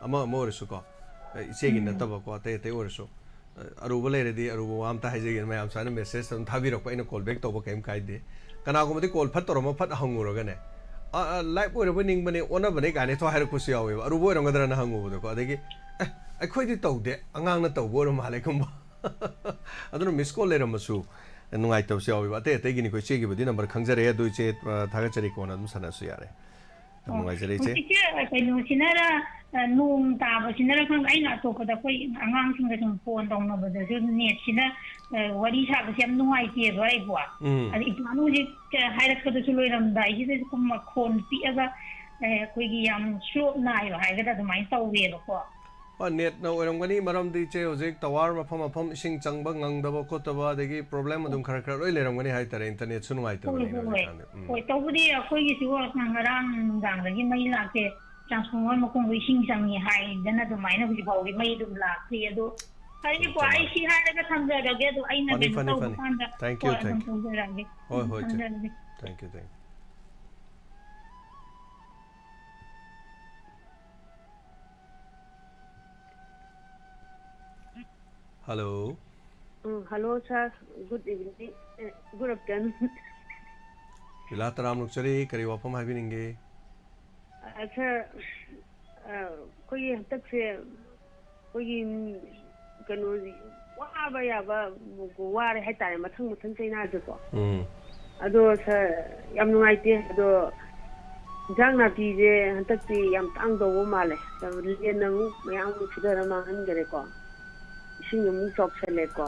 ꯑꯃ ꯑꯣꯏꯔꯁꯨꯀꯣ ꯏꯆꯦꯒꯤ ꯅꯠꯇꯕꯀꯣ ꯑꯇꯩ ꯑꯣꯏꯔꯁꯨ ꯑꯔꯨꯕ ꯂꯩꯔꯗꯤ ꯑꯔꯨꯕ ꯋꯥ ꯑꯝꯇ ꯍꯥꯏꯖꯒꯦ ꯃꯌꯥꯝ ꯁꯨꯃꯥꯏꯅ ꯃꯦꯁꯦꯖ ꯑꯗꯨꯝ ꯊꯥꯕꯤꯔꯛꯄ ꯑꯩꯅ ꯀꯣꯜ ꯕꯦꯛ ꯇꯧꯕ ꯀꯩꯝ ꯀꯥꯏꯗꯦ ꯀꯅꯥꯒꯨꯝꯕꯗꯤ ꯀꯣꯜ ꯐꯠ ꯇꯧꯔꯝꯃ ꯐꯠ ꯍꯪꯉꯨꯔꯒꯅꯦ ꯂꯥꯏꯞ ꯑꯣꯏꯔꯕ ꯅꯤꯡꯕꯅꯦ ꯑꯣꯟꯅꯕꯅꯦ ꯀꯥꯏꯅ ꯍꯥꯏꯔꯛꯄꯁꯨ ꯌꯥꯎꯋꯦꯕ ꯑꯔꯨꯕ ꯑꯣꯏꯔꯝꯒꯗ꯭ꯔꯅ ꯍꯪꯉꯨꯕꯗꯣꯀꯣ ꯑꯗꯒꯤ ꯑꯩꯈꯣꯏꯗꯤ ꯇꯧꯗꯦ ꯑꯉꯥꯡꯅ ꯇꯧꯕ ꯑꯣꯏꯔ ꯃꯥꯜꯂꯦꯒꯨꯝꯕ ꯑꯗꯨꯅ ꯃꯤꯁ ꯀꯣꯜ ꯂꯩꯔꯝꯃꯁꯨ ꯅꯨꯡꯉꯥꯏꯇꯕꯁꯨ ꯌꯥꯎꯋꯦꯕ ꯑꯇꯩꯒꯤꯅꯤꯀꯣ ꯏꯆꯦꯒꯤꯕꯨꯗꯤ ꯅꯝꯕꯔ ꯈꯪꯖꯔꯦ ꯑꯗꯨ ꯏꯆꯦ ꯊꯥꯒꯠꯆꯔꯤ ꯀꯣꯟꯅ ꯑꯗꯨꯝ ꯁꯥꯟꯅꯁꯨ ꯌꯥꯔꯦ ꯌꯥꯝ ꯅꯨꯡꯉꯥꯏꯖꯔꯦ ꯏꯆꯦ ꯀꯩꯅꯣꯁꯤꯅꯔ ꯅꯣꯡ ꯇꯥꯕꯁꯤꯅꯔ ꯈꯪꯗꯦ ꯑꯩꯅ ꯑꯇꯣꯞꯄꯗ ꯑꯩꯈꯣꯏ ꯑꯉꯥꯡꯁꯤꯡꯒ ꯁꯨꯝ ꯐꯣꯟ ꯇꯧꯅꯕꯗꯁꯨ ꯅꯦꯠꯁꯤꯅ ꯋꯥꯔꯤ ꯁꯥꯕꯁꯦ ꯌꯥꯝ ꯅꯨꯡꯉꯥꯏꯇꯦꯕ ꯑꯩꯕꯣ ꯑꯗ ꯏꯄ꯭ꯋꯥꯅ ꯍꯧꯖꯤꯛ ꯍꯥꯏꯔꯛꯄꯗꯁꯨ ꯂꯣꯏꯔꯝꯗꯥꯏꯁꯤꯗ ꯃꯈꯣꯟ ꯄꯤꯛꯑꯒ ꯑꯩꯈꯣꯏꯒꯤ ꯌꯥꯝ ꯁ꯭ꯂꯣꯞ ꯅꯥꯏꯕ ꯍꯥꯏꯒꯗ꯭ꯔꯥ ꯑꯗꯨꯃꯥꯏꯅ ꯇꯧꯋꯦꯕꯀꯣ ꯅꯦꯠꯅ ꯑꯣꯏꯔꯝꯒꯅꯤ ꯃꯔꯝꯗꯤ ꯏꯆꯦ ꯍꯧꯖꯤꯛ ꯇꯋꯥꯔ ꯃꯐꯝ ꯏꯁꯤꯡ ꯆꯪꯕ ꯉꯪꯗꯕ ꯈꯣꯠꯇꯕ ꯑꯗꯒꯤ ꯄ꯭ꯔꯣꯕ꯭ꯂꯦꯝ ꯑꯗꯨꯝ ꯈꯔ ꯂꯣꯏ ꯂꯩꯔꯝꯒꯅꯤ ꯍꯥꯏꯇꯥꯔꯦ ꯏꯟꯇꯔꯅꯦꯠꯁꯨ ꯅꯨꯡꯉꯥꯏꯇꯕꯅꯤꯅ ꯍꯧꯖꯤꯛꯀꯥꯟꯗꯤ ꯍꯣꯏ ꯇꯧꯕꯗꯤ ꯑꯩꯈꯣꯏꯒꯤꯁꯨ ꯉꯔꯥꯡ ꯅꯨꯡꯗꯥꯡꯗꯒꯤ ꯃꯩ ꯂꯥꯛꯇꯦ ꯇ꯭ꯔꯥꯟꯁꯐꯣꯔꯃꯔ ꯃꯈꯣꯡꯗꯣ ꯏꯁꯤꯡ ꯆꯪꯉꯤ ꯍꯥꯏꯗꯅ ꯑꯗꯨꯃꯥꯏꯅ ꯍꯧꯖꯤꯛ ꯐꯥꯎꯕꯗꯤ ꯃꯩ ꯑꯗꯨꯝ ꯂꯥꯛꯇ꯭ꯔꯤ ꯑꯗꯣ ꯐꯔꯦꯀꯣ ꯑꯩ ꯁꯤ ꯍꯥꯏꯔꯒ ꯊꯝꯖꯔꯒꯦ ꯑꯗꯣ ꯑꯩꯅ ꯀꯩꯅꯣ ꯇꯧꯕ ꯀꯥꯟꯗ ꯍꯣꯏ ꯑꯗꯨꯝ ꯇꯧꯖꯔꯛꯑꯒꯦ ꯊꯝꯖꯔꯒꯦ thank you Hello. Hello, sir. Good evening. Good afternoon. Bila taram nukchari kari wapam haibininge. Sir, koi hatak se koi kano waba yaba ware hai tare mathang chaina de ko. Ado sir yam nuaite ado jang na pi je hatak ti yam tang do male. Le nang mayang chidara ma han gere ko. Ising yung chokchale ko.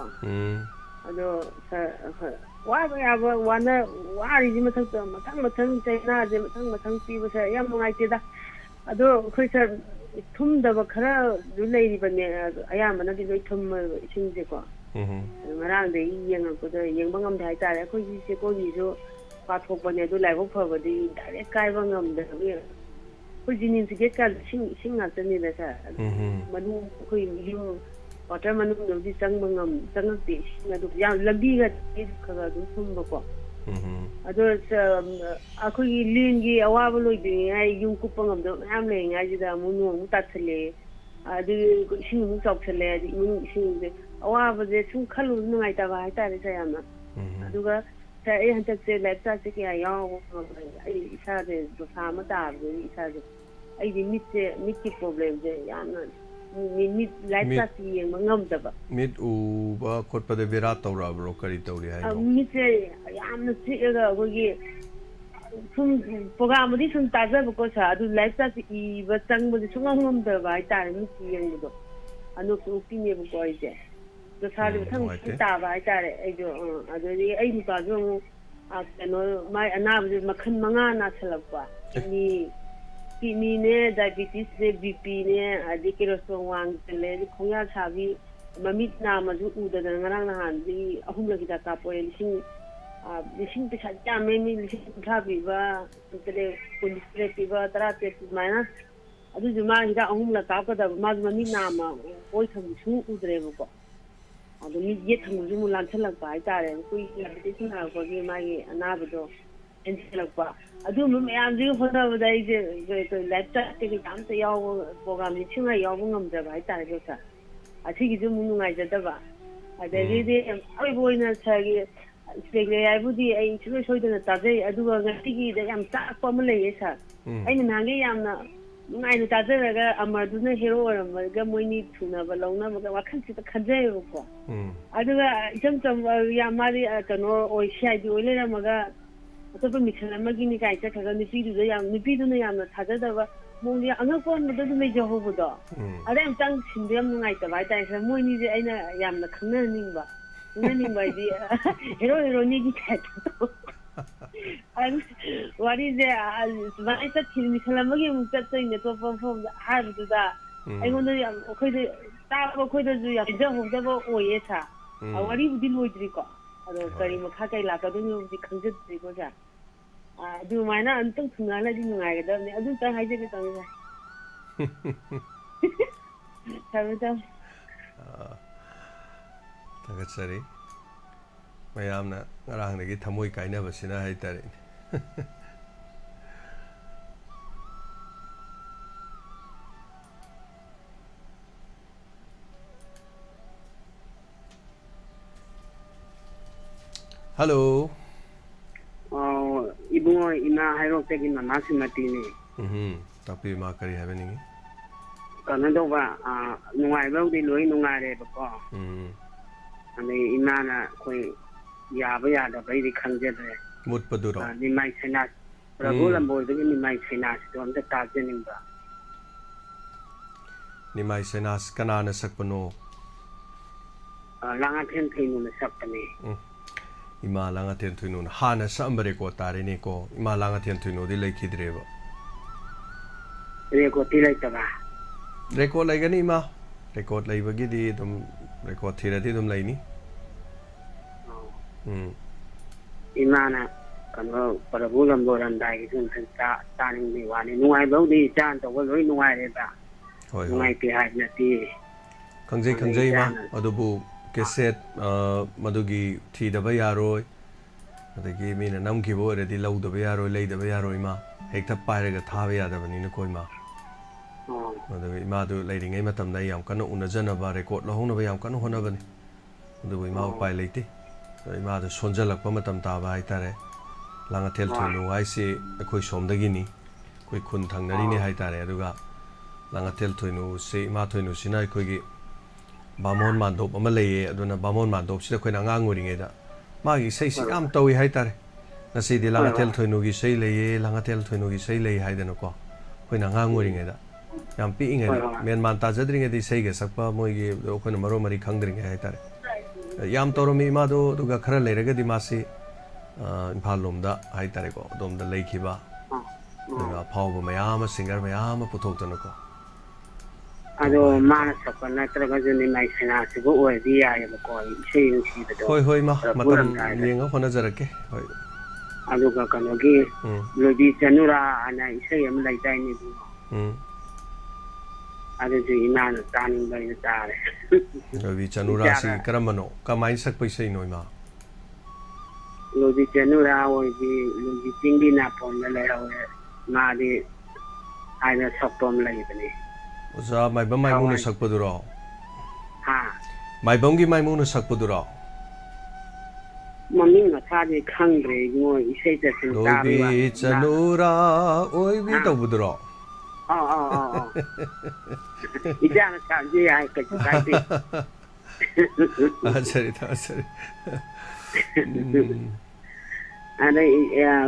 Ado sa waba yaba wana wari ji mathang chaina je mathang pi ba sa yam nuaite da. Ado khoi sir thum da ba khara du lei ri ba ne ayamana di loi thum ising je ko. Marang de yeng ko da yeng bangam dai ta re khoi ji se ko ni jo pa thok ba ne du lai bo pha ba di direct kai ba ngam da bi. Khoi ji nin se ka sing nga chen ni da sa. Manu khoi yu water manu no di chang bangam chang ti na du ya labi ga ti kha du thum ba ko. Ado akhoi lin gi awa ba loi bi ai yung ku pangam do am le nga ji da mu no mu ta chale adu sing mu chok chale adi mu sing de awa ba je sum khalu ngai ta ba hai ta re sa ya na aduga sa ai han ta che la ta che ya ya ai isa de do sa ma ta de isa de ai di mit ki problem je ya na mit life ta si yeng ngam da ba mit u ba khot pa de virat tawra bro kari tawri hai no mit se yam na chi ga go gi sum program di sum ta ja ko sa adu life ta si ba chang ba sum ngam da ba ai ta mit ki yeng do anu ku pi ne bu ko ai je do sa de thang ta ba ai ta re ai do adu ri ai mu ta jo kano mai ana ba makhan manga na chalak ba kidney ne diabetes ne bp ne adi cholesterol wang le khongya chabi mamit na ma ju u da ngarang na han di ahum la kita ka po lising pisa ja me mi lising thabi ba tele police pe ba tara te mana adu ju ma ida ahum la ka ka da ma mamit na ma oi tham su u dre ko adu mi ye tham ju mu lan chalak ba ai ta re kui diabetes na ko gi ma ye ana ba do entilakpa adu me am ji hoda ba je laptop te kam te yaw program ni chinga yaw ngam da ba ta re sa athi gi ju mu ngai ja da ba adagi de ai boina sa gi spegle ai bu di ai chue choi da ta je adu ga ti gi da yam ta ko ma le ye sa ai na nge yam na ngai na ta je ga amar du na hero wa ma ga moi ni thuna ba long na ba ga wakhan si ta khan je ko adu ga cham ya ma ri ka no oi shai di oi le ma ga ꯑꯇꯣꯞꯄ mission ꯑꯃꯒꯤꯅꯤ ꯀꯥꯏ ꯆꯠꯈ꯭ꯔꯒ ꯅꯨꯄꯤꯗꯨꯅ ꯌꯥꯝꯅ ꯊꯥꯖꯗꯕ ꯃꯣꯡꯁꯦ ꯑꯉꯛꯄꯗ ꯑꯗꯨꯝ ꯂꯩꯖꯍꯧꯕꯗꯣ ꯑꯗꯩ ꯑꯃꯨꯛꯇꯪ ꯁꯤꯟꯕ ꯌꯥꯝ ꯅꯨꯡꯉꯥꯏꯇꯕ ꯍꯥꯏꯇꯥꯔꯦ ꯁꯥꯔ ꯃꯣꯏꯅꯤꯁꯦ ꯑꯩꯅ ꯌꯥꯝꯅ ꯈꯪꯅꯅꯤꯡꯕ ꯍꯥꯏꯗꯤ ꯍꯦꯔꯣ ꯍꯦꯔꯣꯅꯤꯒꯤ ꯇꯥꯏꯞꯇ ꯋꯥꯔꯤꯁꯦ ꯁꯨꯃꯥꯏꯅ ꯆꯠꯈꯤꯅꯤ ꯃꯤꯈꯜ ꯑꯃꯒꯤ ꯑꯃꯨꯛ ꯆꯠꯇꯣꯏꯅꯦ ꯑꯇꯣꯞꯄ ꯃꯐꯝꯗ ꯍꯥꯏꯕꯗꯨꯗ ꯑꯩꯉꯣꯟꯗ ꯌꯥꯝ ꯑꯩꯈꯣꯏꯗ ꯇꯥꯕ ꯑꯩꯈꯣꯏꯗꯁꯨ ꯌꯥꯝ ꯄꯤꯖꯍꯧꯗꯕ ꯑꯣꯏꯌꯦ ꯁꯥꯔ ꯋꯥꯔꯤꯕꯨꯗꯤ ꯂꯣꯏꯗ꯭ꯔꯤꯀꯣ ꯑꯗꯣ ꯀꯔꯤ ꯃꯈꯥ ꯀꯔꯤ ꯂꯥꯛꯀꯗꯣꯏꯅꯣꯕꯨꯗꯤ ꯈꯪꯖꯗ꯭ꯔꯤꯀꯣ ꯁꯥꯔ ꯑꯗꯨꯃꯥꯏꯅ ꯑꯝꯇꯪ ꯊꯨꯡꯅꯍꯜꯂꯗꯤ ꯅꯨꯡꯉꯥꯏꯒꯗꯕꯅꯦ ꯑꯗꯨꯇꯪ ꯍꯥꯏꯖꯒꯦ ꯇꯧꯅꯤ ꯊꯝꯃꯦ ꯊꯝꯃꯦ ꯊꯥꯒꯠꯆꯔꯤ ꯃꯌꯥꯝꯅ ꯉꯔꯥꯡꯗꯒꯤ ꯊꯃꯣꯏ ꯀꯥꯏꯅꯕꯁꯤꯅ ꯍꯥꯏꯇꯥꯔꯦꯅꯦ Hello. Ibu ina hairo tegi mama Simati ni. Tapi ma kari have ni. Kana do ba nungai ba di loi nungai re ba ko. Ani ina na koi ya ba da ba di khangje de. Mut paduro. Ni mai sena. Prabu lambo de ni mai sena to am ta je ning ba. Ni mai sena kana na sakpano. Langa then thinu na sakpani. Ima langa ten thuinu hana sambare ko tare ne ko ima langa ten thuinu di lai khidreba record ti lai ta ba record lai gani ima record lai bagi di dum record thira di dum lai ni ima na kano parabulam boran dai sun ta ning ni wa ni nuai bau di chan to ko loi nuai re ba nuai ti hai na ti kangjai ma adubu cassette madugi thi da ba yaroi adagi mina namki bo re di lau da ba yaroi lei da ba yaroi ma hekta paire ga tha ba ya da bani na koi ma adagi ma du lei ringai matam da yam kana unajana ba record lo hona ba yam kana hona bani adagi ma pai leite ma du sonjalak pa matam ta ba ai tare langa tel thunu ai se akoi somdagi ni koi khun thangnari ni hai tare aduga langa tel thunu se ma thunu sina koi gi Bamon mandop ama leye aduna bamon mandop sida khoina ngang ngoringe da magi sei si am tawi hai tare ngasi di langa tel thoinu gi sei leye langa tel thoinu gi sei leye hai dana ko khoina ngang ngoringe da yam pi inge men man ta jadringe di sei ge sakpa moi gi khoina maro mari khangdringe hai tare yam toromi ma do duga khara lere ga di masi imphal lom da hai tare ko dom da lei khiba duga phawba mayama singer mayama puthok dana ko Ado mana sakana traga juni mai sena sibu o dia ya ko sei yu si do hoi ma matam yenga hona jarake hoi ado ka kano gi lodi chanura ana sei am lai tai ni du ado ji ina na taning bai na tare lodi chanura si karamano kamai sak pai sei noi ma lodi chanura o ji lodi tingdi na pon na lai ho ma di ana soktom lai bani Oza mai bam mai muna sakpaduro. Ha. Mai bam gi mai muna sakpaduro. Mami na tha de khang re ngo isai ta sin ta ba. Lodi chanura oi bi to buduro. Ija na sa ji ai ka ka ti. Achari ta achari. Ana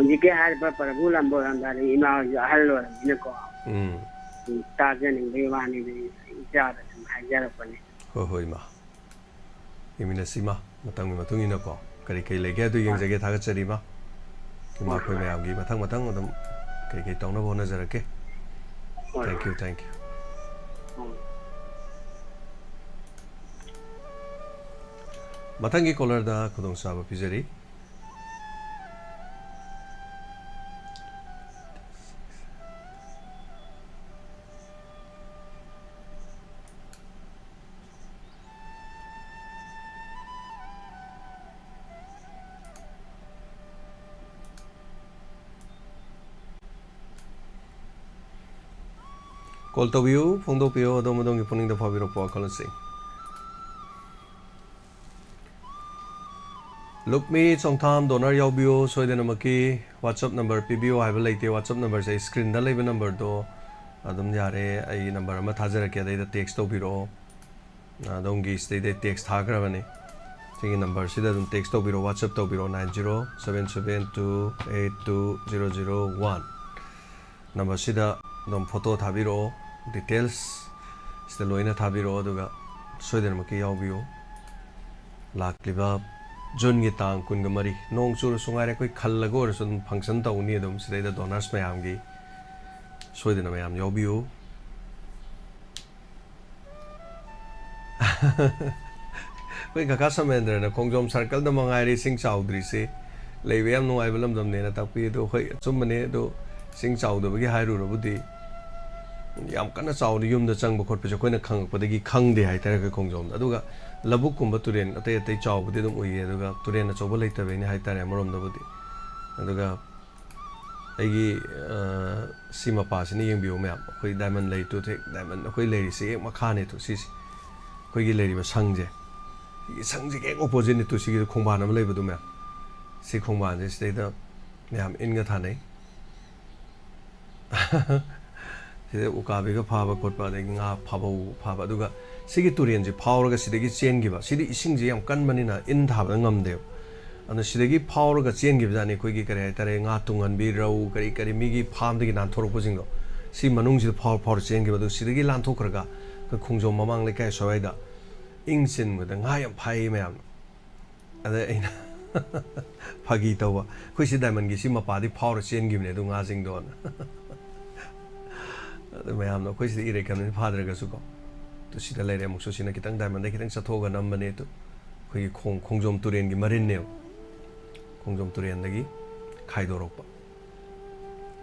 ji ke har pa bulan boran da ina ja hallo ni ko. Tajan ing bewani ni ijara sum hajara pani hoi ma imina sima matang ina ko kari kai lege du yeng jage thaga chari ma ma khoi me amgi mathang adum kai tongna bona jarake thank you matangi caller da khudong saba pijari Call to view, Fondo Pio, Domodong, putting the Fabio Pocalancy. Look me sometime, donor Yobio, so then a Maki, WhatsApp number, PBO, I have a late WhatsApp number, say screen the label number do Adam Yare, a number, a Matazaka, the text to biro. Don't give stay the text Hagravani. Singing number, see that text to biro, WhatsApp to biro 9077282001. Number Sida. dom photo thabiro details sta loina thabiro aduga soidan maki yawbiyo lakliba jun gi tang kun ga mari nong chur sungare koi khallago or sun function ta uni dom sida da donors mayam gi soidan mayam yawbiyo koi kaka samendra na kongjom circle da mangai ri sing chaudri se leibe am nungai balam dam ne na takpi do khoi chumne do sing chaudo bagi hairu ro budi yam kana chawdi yum da chang ba khot pa koina khang pa dagi khang de hai tar ka kongjom aduga labuk kumba turen ate ate chaw budi dum uye aduga turen na chawba leita be ni hai tar amarom da budi aduga aigi sima pa sini yeng biu me khoi diamond lei tu the diamond khoi lei se ma kha ne tu si khoi gi lei ba sangje sangje ke opposite ni tu si gi khongba na lei ba du me si khongba je stay da yam in ga thanai sida ukabiga phaba khotpa de nga phaba duga sigi turen je phawraga sidagi chengiba sidi ising je yam kanmani na in thaba ngamde ana sidagi phawraga chengiba jani koi gi kare tare nga tungan bi rau kari kari migi pham de nan thorok pujing do si manung ji phawr chengiba du sidagi lan thokraga ka khungjo mamang le kai soida ingsin ga nga yam phai mayam ada ina phagi tawa koi si diamond gi si mapa di phawr chengiba ne du nga jing don mayam no koi si ire kan father ga su ko to si da lere muk so si na kitang diamond de kitang satho ga nam bane to koi khongjom turen gi marin ne khongjom turen dagi khai dorok pa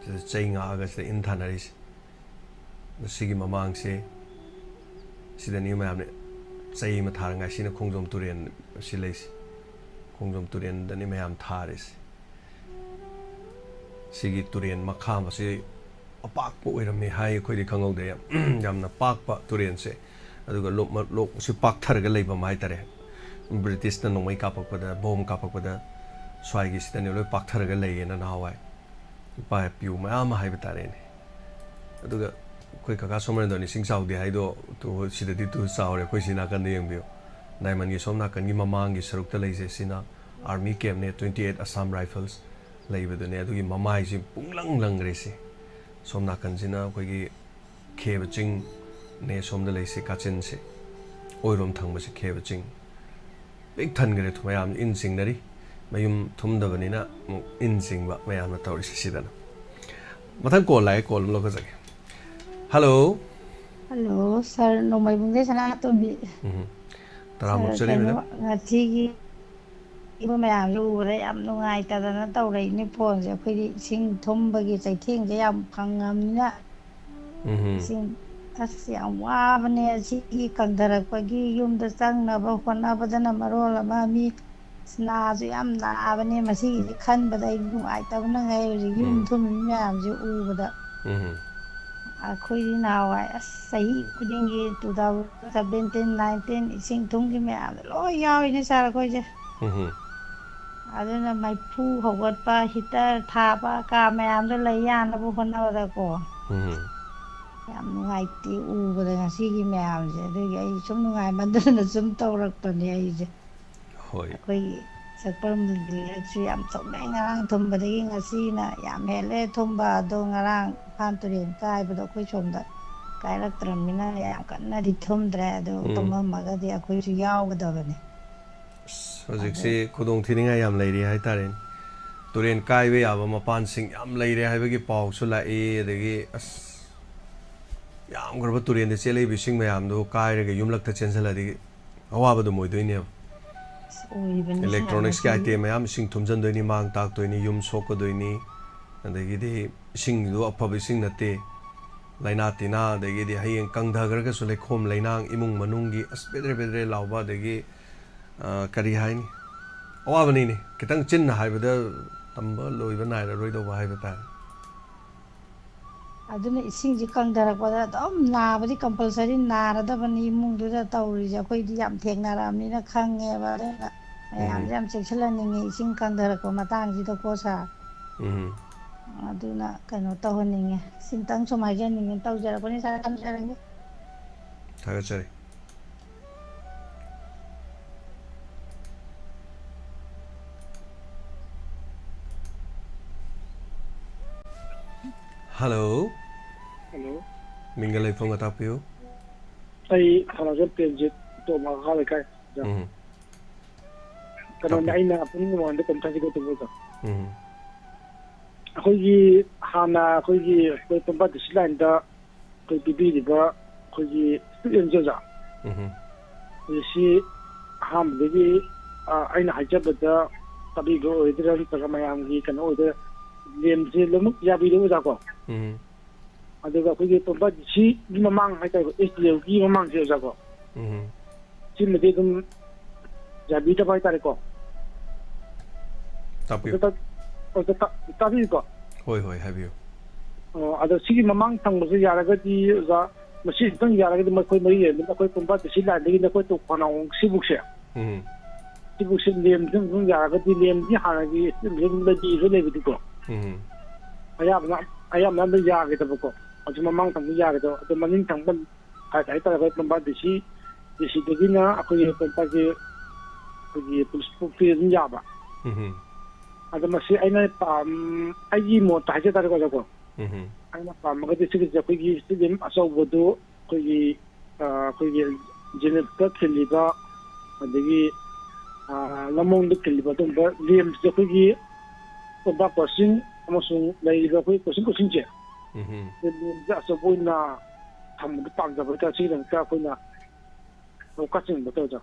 si chai nga ga si in thanari si gi mamang se si da ni mayam ne chai ma thar nga si na khongjom turen si leis khongjom turen da ni mayam tharis si gi turen makha ma si apak po iram mi hai khoi di khangau de yam na pak pa turen se aduga lok si pak thar ga leiba mai tare british na nomai ka pak pada bom ka pak pada swai gi sta ne lo pak thar ga lei na na hawai pa piu ma ma hai batare ne aduga khoi kaka somre do ni sing sau di hai do to si da di tu sau re khoi si na kan de yeng bio diamond gi somna kan gi mamang gi saruk ta lei se sina army camp ne 28 assam rifles leiba do ne adugi mamai si punglang lang re si somna kanjina koigi khebaching ne somda leise kachin se oirom thangba se khebaching big than gare thumayam in singnari mayum thumdabani na in singba mayam na tawri sidana mathang call lai call lo ka jage hello sir no mai bungde sana to bi taramuk chali me ngati ibu mayam lu re am nungai ta da na taw re ni phone je khoi sing thum ba gi chai thing je yam phangam ni na sing as yam wa bane si gi kandara pa gi yum da sang na ba khona ba da na marol ma mi sna ju yam na bane ma si gi khan ba dai nungai ta na ngai yum thum mi yam je u ba da khoi di na wa sahi kuding gi 2017 19 sing thum gi me am lo yaw ni sar khoi je aduna mai phu hogot pa hitar tha pa ka mayam da lai yan da bu khon da ko yam ngai ti u ba da si gi mayam je de ai sum ngai man da na sum taw rak pa ni ai je hoi koi sakpam di chu yam tok ngai ngarang thum ba de ngasi na yam hele thum ba do ngarang phan tu ren kai ba do koi chom da kai rak tram mi na yam kan na di thum dra do tom ma ga de koi chu yaw ga da ba ni hojik se khudong thininga yam leiri hai taren turen kai be aba mapan sing yam leire hai bagi pau su la e adagi as yam garba turen de chele bi sing mayam do kai re yum lak ta chensala di awa ba do moi doi ne electronics ka item mayam sing thumjan doi ni mang tak doi ni yum sok ko doi ni adagi di sing do apha bi sing na te laina tina adagi di hayeng kangda gar ka su le khom lainang imung manung gi as bedre lawba adagi kari haini awabani ni kitang chin haibada tamba loiba naira roido ba haibata aduna ising ji kang darak ba dom na ba di compulsory na ra da bani mung du da tawri ja khoi di yam theng na ram ni na khang nge ba da yam chekhala ni ngi ising kang darak ko matang ji da ko sa aduna kano taw ni nge sintang somai ja ni ngi taw jara ko ni sa kan jara ngi thaga chari hello Minga leifong atapio. Ay halaga penjit to makakali kay. Kanon ay na pun mo ande kom tagi to buta. Ako'y hana ako'y pamba disline da ako'y bibili ba ako'y student jaja. Si ham bigi ay na hajabada tabi go idran taga mayamgi kano ode lemje lumuk yabi do ja ko. Aduga ako'y pamba si mamang hay tayo SLU gi mamang je ja ko. Si mede dum yabi ta bai tare ko. Tapi tapi ko. Hoi have you. Ada sigi mamang tang musi yaraga di ga masi tang yaraga di makoi mai ye na koi pumpa di sila di na koi to khanang sibuk se. Sibuk se lem jung yaraga di lem di hana di lem da di zo le bi ko. Ayam na da yaga da ko. Aju mamang tang yaga da to manin tang ban kai ta koi pumpa di si de na akoi pumpa ke ko puls pu ya ba. Ada masih aina pam ayi mo taje tar ko ko aina pam magadi sig ja ko gi student aso bodo ko gi jenet ka kheliba adagi lamong de kheliba to ba lem ja ko gi ba person amosung lai ga ko person je ja aso boina tham de pang ja ba ta sig ka ko na ka sing ba to ja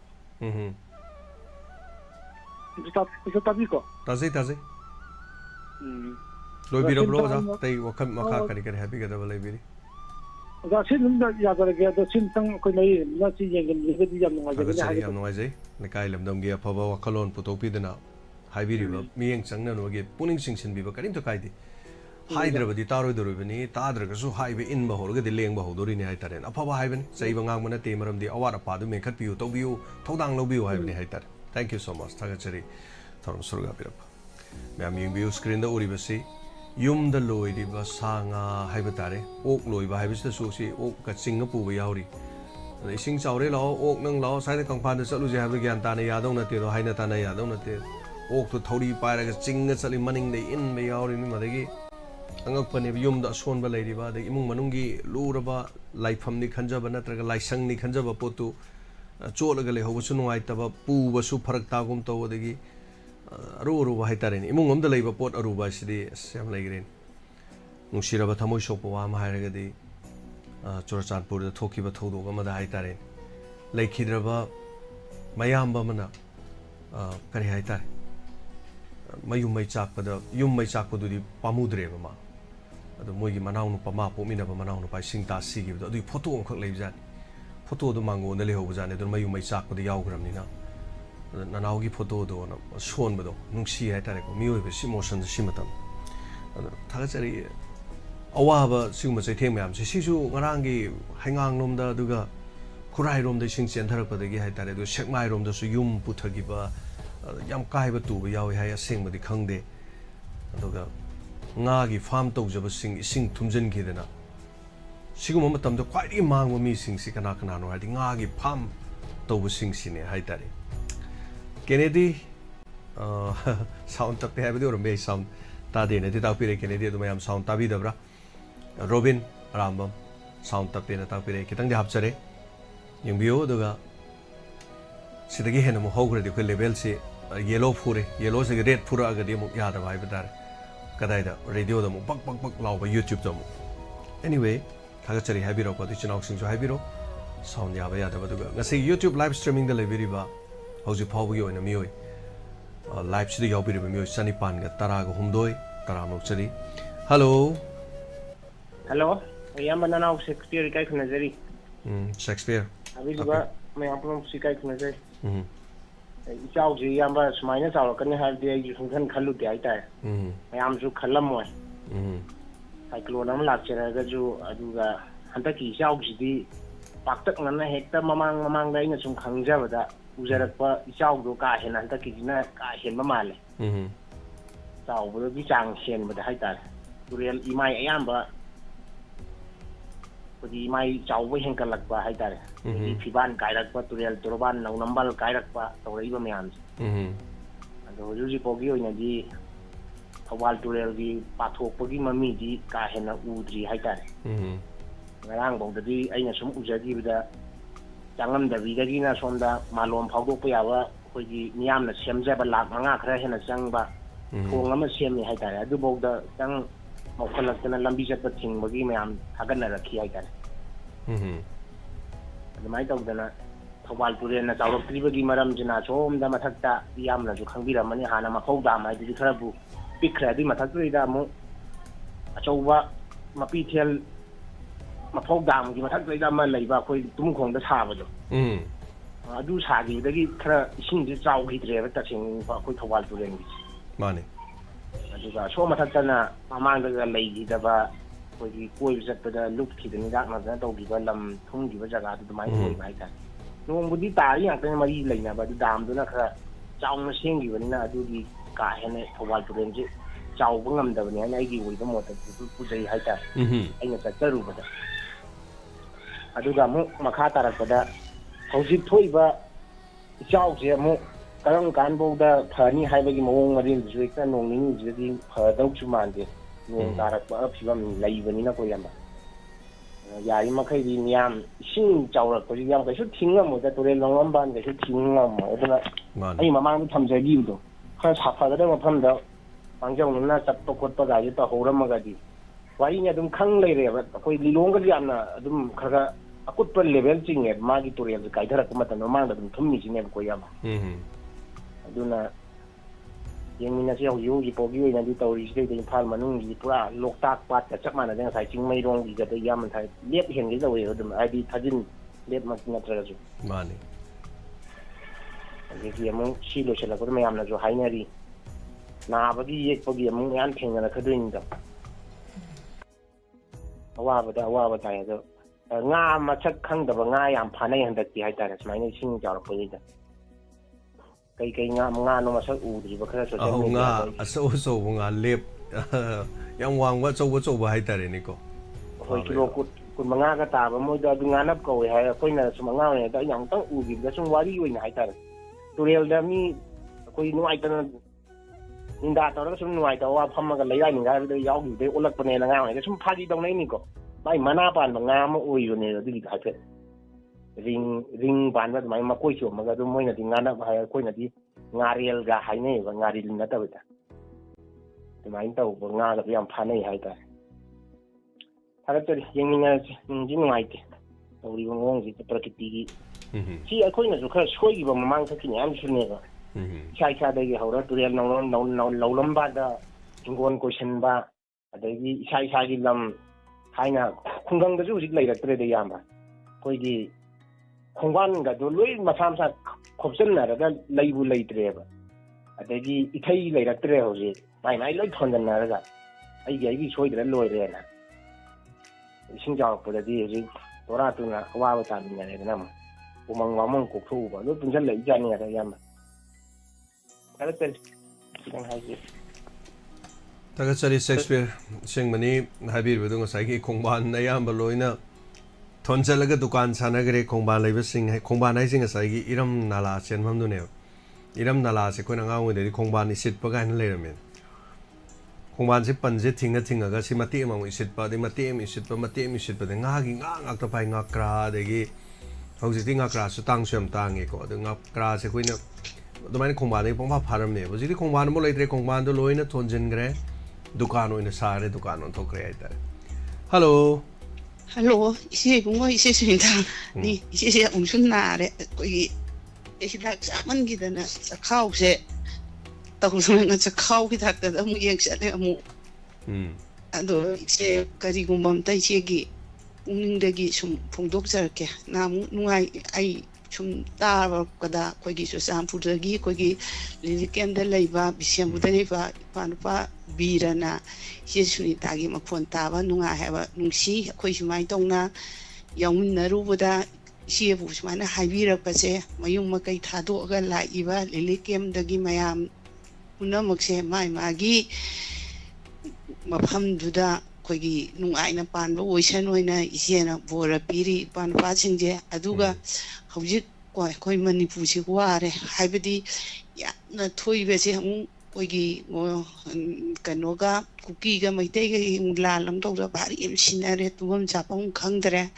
Bisa tapi kok. Tazi. Loi biro bro ja. Tei wakam maka kari happy kada balai biri. Da sin nunda ya da ga da sin tang ko nei na si yang ni ga di jam ngai ga ja. Yam ngai jai. Ne kai lam dam ge phaba wakhalon putok pi dana. Hai biri ba miyeng changna no ge puning singsin bi ba karim to kai di. Hai dra ba di taroi doroi bani ta dra ga su hai be in ba hor ga di leng ba hodori ni hai taren. Aphaba hai ban sai ba ngang mana te maram di awara pa du me khat piu to biu thodang lo biu hai bani hai tar. Thank you so much. Thagachari Tharum Surga Pirapa. Ma'am view screen the Uribasi. Yum the Loy Diva Sanga Hibatare, Oak Loy by Hibis the Sushi, Oak at Singapore Yauri. They sing Sauri law, Oak Nung law, Side Compound Salusi have again Tana Yadona, Hainatana Yadona, Oak to Tori Pirates, Sing Sally Manning the in Mayor in Madagi. Angapani Yum the Swan Baladiva, the Imu Manungi, Luraba, like from the Kanjaba Natraga, like Sang the Kanjaba Potu. Cholagale Hosuno Aitaba, Poo was super tagum to the Ruru Haitarin, among the labor port Aruba City, Sam Lagrin. Mushiraba Tamu Shopawam Haragadi, Chorchanpur, the Tokiba Todo, Gamada Haitarin, Lake Hidraba, Mayamba Mana, Kari Haitar, Mayum may chak, but you may chak to the Pamudreva, the Mugi Manau Pama, Pomina Manau by Sinta Sigi, the Poto and Cotlabs. Photo do mango nele ho bajane do mayu mai chak de yaw gram ni na nanau gi photo do na shon bado nungsi hai tare ko mioi be emotion si matam thaga chari awa ba siuma chai theng mayam si su ngarang gi haingang nom da duga khurai rom de sing chen tharak pa de gi hai tare do sekmai rom da su yum puthagi ba yam kai ba tu ba yaw hai aseng ba di khang de duga nga gi farm tau jaba sing thumjen gi de na Sigum matam the quite among me sing Sikanakano, I think Nagi Pam Tobu sings in a high tari. Kennedy sound up have or may sound Tadi and Tapire Kennedy to Mayam sound Tabidabra Robin Rambam sound up in a Tapire Kitang the Hapsare Yung Bio Doga Sitagi Henum Hogre the level say yellow fure, yellow red pura agadim Yada Vibatar Kadaida radio the Buk Law by YouTube them. Anyway. Thagachari habiro ko tichinaw sing so habiro sound ya ba ya da ba duga ngasi YouTube live streaming da lebiri ba hoji phawu yo na mioi live sidi yaw biri ba mioi sani pan ga tara ga humdoi tara nok chari hello ya manana Shakespeare kai khna jari Shakespeare abi ba me apno si kai khna jari chao ji yamba smaina chao kan ha de ji sungkan khalu de ai ta mayam su khalam moi cyclone am lak chera ga ju aduga hanta ki chau ji di paktak nan na hekta mamang dai na sum khangja bada ujarak pa chau do ka hen hanta ki na ka hen ma male chau bo bi chang hen bada hai ta turial imai ayam ba podi mai chau bo hen kalak ba hai ta ni phiban kai rak pa turial turban nau nambal kai rak pa torei ba myam ado ju ji pogi oina ji Awal turel di pathok pagi mami di kahena udri hai tare ngarang bawdadi aina sum ujagibda changamdabidagina somda malom phawdokpa yaba khoigi miyamna semjaba lakh manga khara hena changba thong ama semi haitare adu bawda chang mawkhalaktana lambi chatpa thingbagi mayam thagana rakhi haitare adumai tawdana thawal turen na chawroktribagi maramjina somda mathakta yamna ju khangbiramani hana makhawda mai di kharabu pikra di mathaktrida mu achauba mapithel mafawdam gi mathaktrida ma leiba khoi tumkhongda sabado adu sagidagi khara isingje chawgidreba tasing ba khoi thawal turen gi mani aduga so mathakana mamangda leigidaba khoi koi jatpada lukthidani dakna da tawgiba lam thumgiba jaga du mai koi mai ta nongbudi ta yang tan mari leina ba du dam duna khara chawna sengibani na adugi ka hene thawal turen je chawba ngamdabani ana igi oiba mota pujai haita aina chatarubada aduga mu makha tarakpada hojik thoiba chawje mu karang kanbouda phani haibagi mawong marin juika nongning jedi phadau chumande nong tarakpa phibam leibani na koyamba yari makai di niam sing chawrak ko yam ka su thinga mo da tore longam ban ka su thinga mo aduna ai mamang thamjagi do kha saphada da mafam da pangjong na chapto kotpa ga ji ta horamaga di wari nya dum khang leire ba koi lilong ga yamna dum khaga akutpa level chinge magi tureal kai dhara kuma ta mamang da dum thumni chine ko yama aduna yengmina se yu gi pogi na di tawri se de phal manung gi pura loktak pat ka chakma na dang sai chingmai rong gi ga de yam thai lep hen gi zawe dum ai di thajin lep mak na tra ju mani gi among si lo chela ko me yam na jo hainari na bagi yek pogi among yan theng na khaduin da awa ta ya do nga ma chak khang da ba nga yam phanai han da ti hai ta ra smai ne sing jaw ko yi da kai nga no masak udri ba khara social media nga aso nga lep yang wang wa chow ba hai tare ni ko hoi kilo kun manga ka ta ba mo da du nga nap ko hai koi na sum nga ne da yang tang u gi da sum wari oi na hai tare tureal da mi koi no ai ta inda ta ra sum no ai ta wa pham ga lai ai ni ga da yaw gi de olak pa ne na nga ne sum pha gi dong nei ni ko mai mana pan ba nga ma oi yo ne da di ga phe ring ban ba mai ma koi chu ma ga du moi na di nga na ba koi na di ngariel ga hai nei ba ngaril na ta ba de mai ta ba nga ga yam pha nei hai ta thara tari yengina ji ngai te tori ngong ji prakriti gi si a koi na ju kha soi gi ba mamang ka ki nyam su ne ba chai cha de gi haura turial no lam ba da ingon question ba adagi chai cha gi lam haina khunggang da ju ji lai ra tre de yam ba koi gi khongwan ga do loi masam sa khopsen na ra leibu leitre ba adagi ithai leiraktre hoje mai loi thondan na ra ai gi soi de loi re na ising jaw ko da di ji tora tu na wa ta ni ne na ma umang wa mong ko thu ba lo tun jan lai jan ni ra yam kala tel sing hai ji taga chari Shakespeare sing mani habir bedu ngasai ki khongban na yam ba loina thonjalaga dukan sanagre khongban leiba sing hai khongban hai sing ngasai ki iram nala chenmam du ne iram nala se koina ngaung de khongban ni sit pa ga na leiramen khongban se panje thinga ga si mati amang isit pa de mati mi sit pa de nga gi nga ngak ta pai nga kra de gi hauji ti nga kra su tang syam tang e ko de nga kra se koina do mai khongban ni pong pha pharam ne bo ji khongban mo leitre khongban do loina thonjen gre dukan oina sare dukan on thokre ai ta hello Hello, isi bungo isi sinta ni isi ungsun nare kogi isi dak saman kita na sa khau se tahu sama sa khau kita ta mu yeng sa le mu ado isi kari gumbam tai isi gi ungning dagi sum phongdok jarke namu nungai ai sum tar kada kogi so sampu dagi kogi lilikem da leiba bisem da leiba panpa birana Yesu tagi makhon taba nunga haba nungsi khoi sumai tongna yawminnarubuda sibu sumana haibirakpase mayung makai thadoga laiba lilikem dagi mayam punamakse mai magi mafam duda khoigi nungaina panba oisan oina isena bora piri panpa singje aduga hojik khoi manipur si ware haibadi yamna thoibese ꯑꯩꯈꯣꯏꯒꯤ ꯀꯩꯅꯣꯒ ꯀꯨꯀꯤꯒ ꯃꯩꯇꯩꯒ ꯂꯥꯟ ꯑꯃ ꯇꯧꯗ ꯚꯥꯔꯤ ꯑꯃ ꯁꯤꯟꯅꯔꯦ ꯇꯨꯝꯐꯝ ꯆꯥꯐꯝ ꯈꯪꯗ꯭ꯔꯦ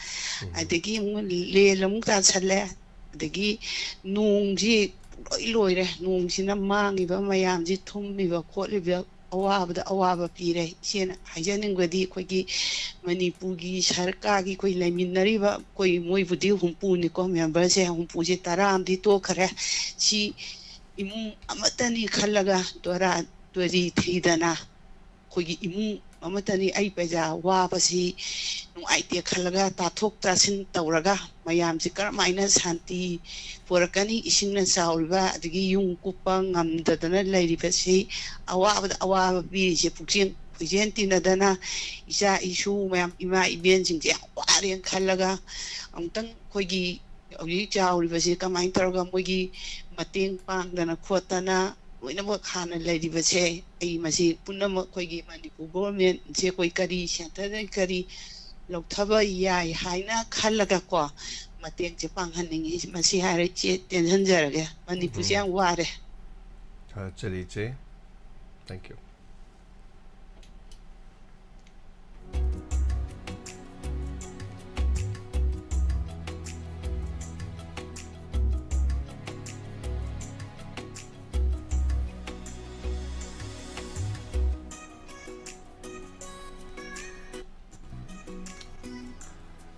ꯑꯗꯒꯤ ꯑꯃꯨꯛ ꯂꯦꯟ ꯑꯃꯨꯛ ꯇꯥꯁꯜꯂꯦ ꯑꯗꯒꯤ ꯅꯣꯡꯁꯤ ꯂꯣꯏ ꯂꯣꯏꯔꯦ ꯅꯣꯡꯁꯤꯅ ꯃꯥꯡꯉꯤꯕ ꯃꯌꯥꯝꯁꯤ ꯊꯨꯝꯃꯤꯕ ꯈꯣꯠꯂꯤꯕ ꯑꯋꯥꯕꯗ ꯑꯋꯥꯕ ꯄꯤꯔꯦ ꯏꯆꯦꯅ ꯍꯥꯏꯖꯅꯤꯡꯕꯗꯤ ꯑꯩꯈꯣꯏꯒꯤ ꯃꯅꯤꯄꯨꯔꯒꯤ ꯁꯔꯀꯥꯔꯒꯤ ꯑꯩꯈꯣꯏ ꯂꯩꯃꯤꯟꯅꯔꯤꯕ ꯑꯩꯈꯣꯏ ꯃꯣꯏꯕꯨꯗꯤ ꯍꯨꯝꯐꯨꯅꯤꯀꯣ ꯃꯦꯝꯕꯔꯁꯦ ꯍꯨꯝꯐꯨꯁꯦ 10 ꯑꯃꯗꯤ ꯇꯣꯛꯈ꯭ꯔꯦ ꯁꯤ ꯏꯃꯨꯡ ꯑꯃꯠꯇꯅꯤ ꯈꯜꯂꯒ ꯇꯣꯔꯤ ꯊꯤꯗꯅ ꯑꯩꯈꯣꯏꯒꯤ ꯏꯃꯨꯡ ꯑꯃꯠꯇꯅꯤ ꯑꯩ ꯄꯩꯖꯥ ꯋꯥꯕꯁꯤ ꯅꯨꯡꯉꯥꯏꯇꯦ ꯈꯜꯂꯒ ꯇꯥꯊꯣꯛ ꯇꯥꯁꯤꯟ ꯇꯧꯔꯒ ꯃꯌꯥꯝꯁꯤ ꯀꯔꯝꯍꯥꯏꯅ ꯁꯥꯟꯇꯤ ꯄꯣꯔꯛꯀꯅꯤ ꯏꯁꯤꯡꯅ ꯆꯥꯎꯔꯤꯕ ꯑꯗꯒꯤ ꯌꯨꯝ ꯀꯨꯞꯄ ꯉꯝꯗꯗꯅ ꯂꯩꯔꯤꯕꯁꯤ ꯑꯋꯥꯕꯗ ꯑꯋꯥꯕ ꯄꯤꯔꯤꯁꯦ ꯄꯨꯛꯆꯦꯟ ꯈꯣꯏꯖꯦꯟ ꯇꯤꯟꯅꯗꯅ ꯏꯆꯥ ꯏꯁꯨ ꯃꯌꯥꯝ ꯏꯃꯥ ꯏꯕꯦꯟꯁꯤꯡꯁꯦ ꯌꯥꯝ ꯋꯥꯔꯦꯅ ꯈꯜꯂꯒ ꯑꯃꯨꯛꯇꯪ ꯑꯩꯈꯣꯏꯒꯤ ꯍꯧꯖꯤꯛ ꯆꯥꯎꯔꯤꯕꯁꯤ ꯀꯃꯥꯏꯅ ꯇꯧꯔꯒ ꯃꯣꯏꯒꯤ ꯃꯇꯦꯡ ꯄꯥꯡꯗꯅ ꯈꯣꯠꯇꯅ ꯂꯣꯏꯅꯃꯛ ꯍꯥꯟꯅ ꯂꯩꯔꯤꯕꯁꯦ ꯑꯩ ꯃꯁꯤ ꯄꯨꯝꯅꯃꯛ ꯑꯩꯈꯣꯏꯒꯤ ꯃꯅꯤꯄꯨꯔ ꯒꯣꯚꯔꯟꯃꯦꯟꯁꯦ ꯑꯩꯈꯣꯏ ꯀꯔꯤ ꯁꯦꯟꯇꯔꯗꯒꯤ ꯀꯔꯤ ꯂꯧꯊꯕ ꯌꯥꯏ ꯍꯥꯏꯅ ꯈꯜꯂꯒ ꯀꯣ ꯃꯇꯦꯡꯁꯦ ꯄꯥꯡꯍꯟꯅꯤꯡꯉꯤ ꯃꯁꯤ ꯍꯥꯏꯔ ꯏꯆꯦ ꯇꯦꯟꯁꯤꯟꯖꯔꯒꯦ ꯃꯅꯤꯄꯨꯔꯁꯦ ꯌꯥꯝ ꯋꯥꯔꯦ ꯊꯥꯒꯠꯆꯔꯤ ꯏꯆꯦ ꯊꯦꯡꯛ ꯌꯨ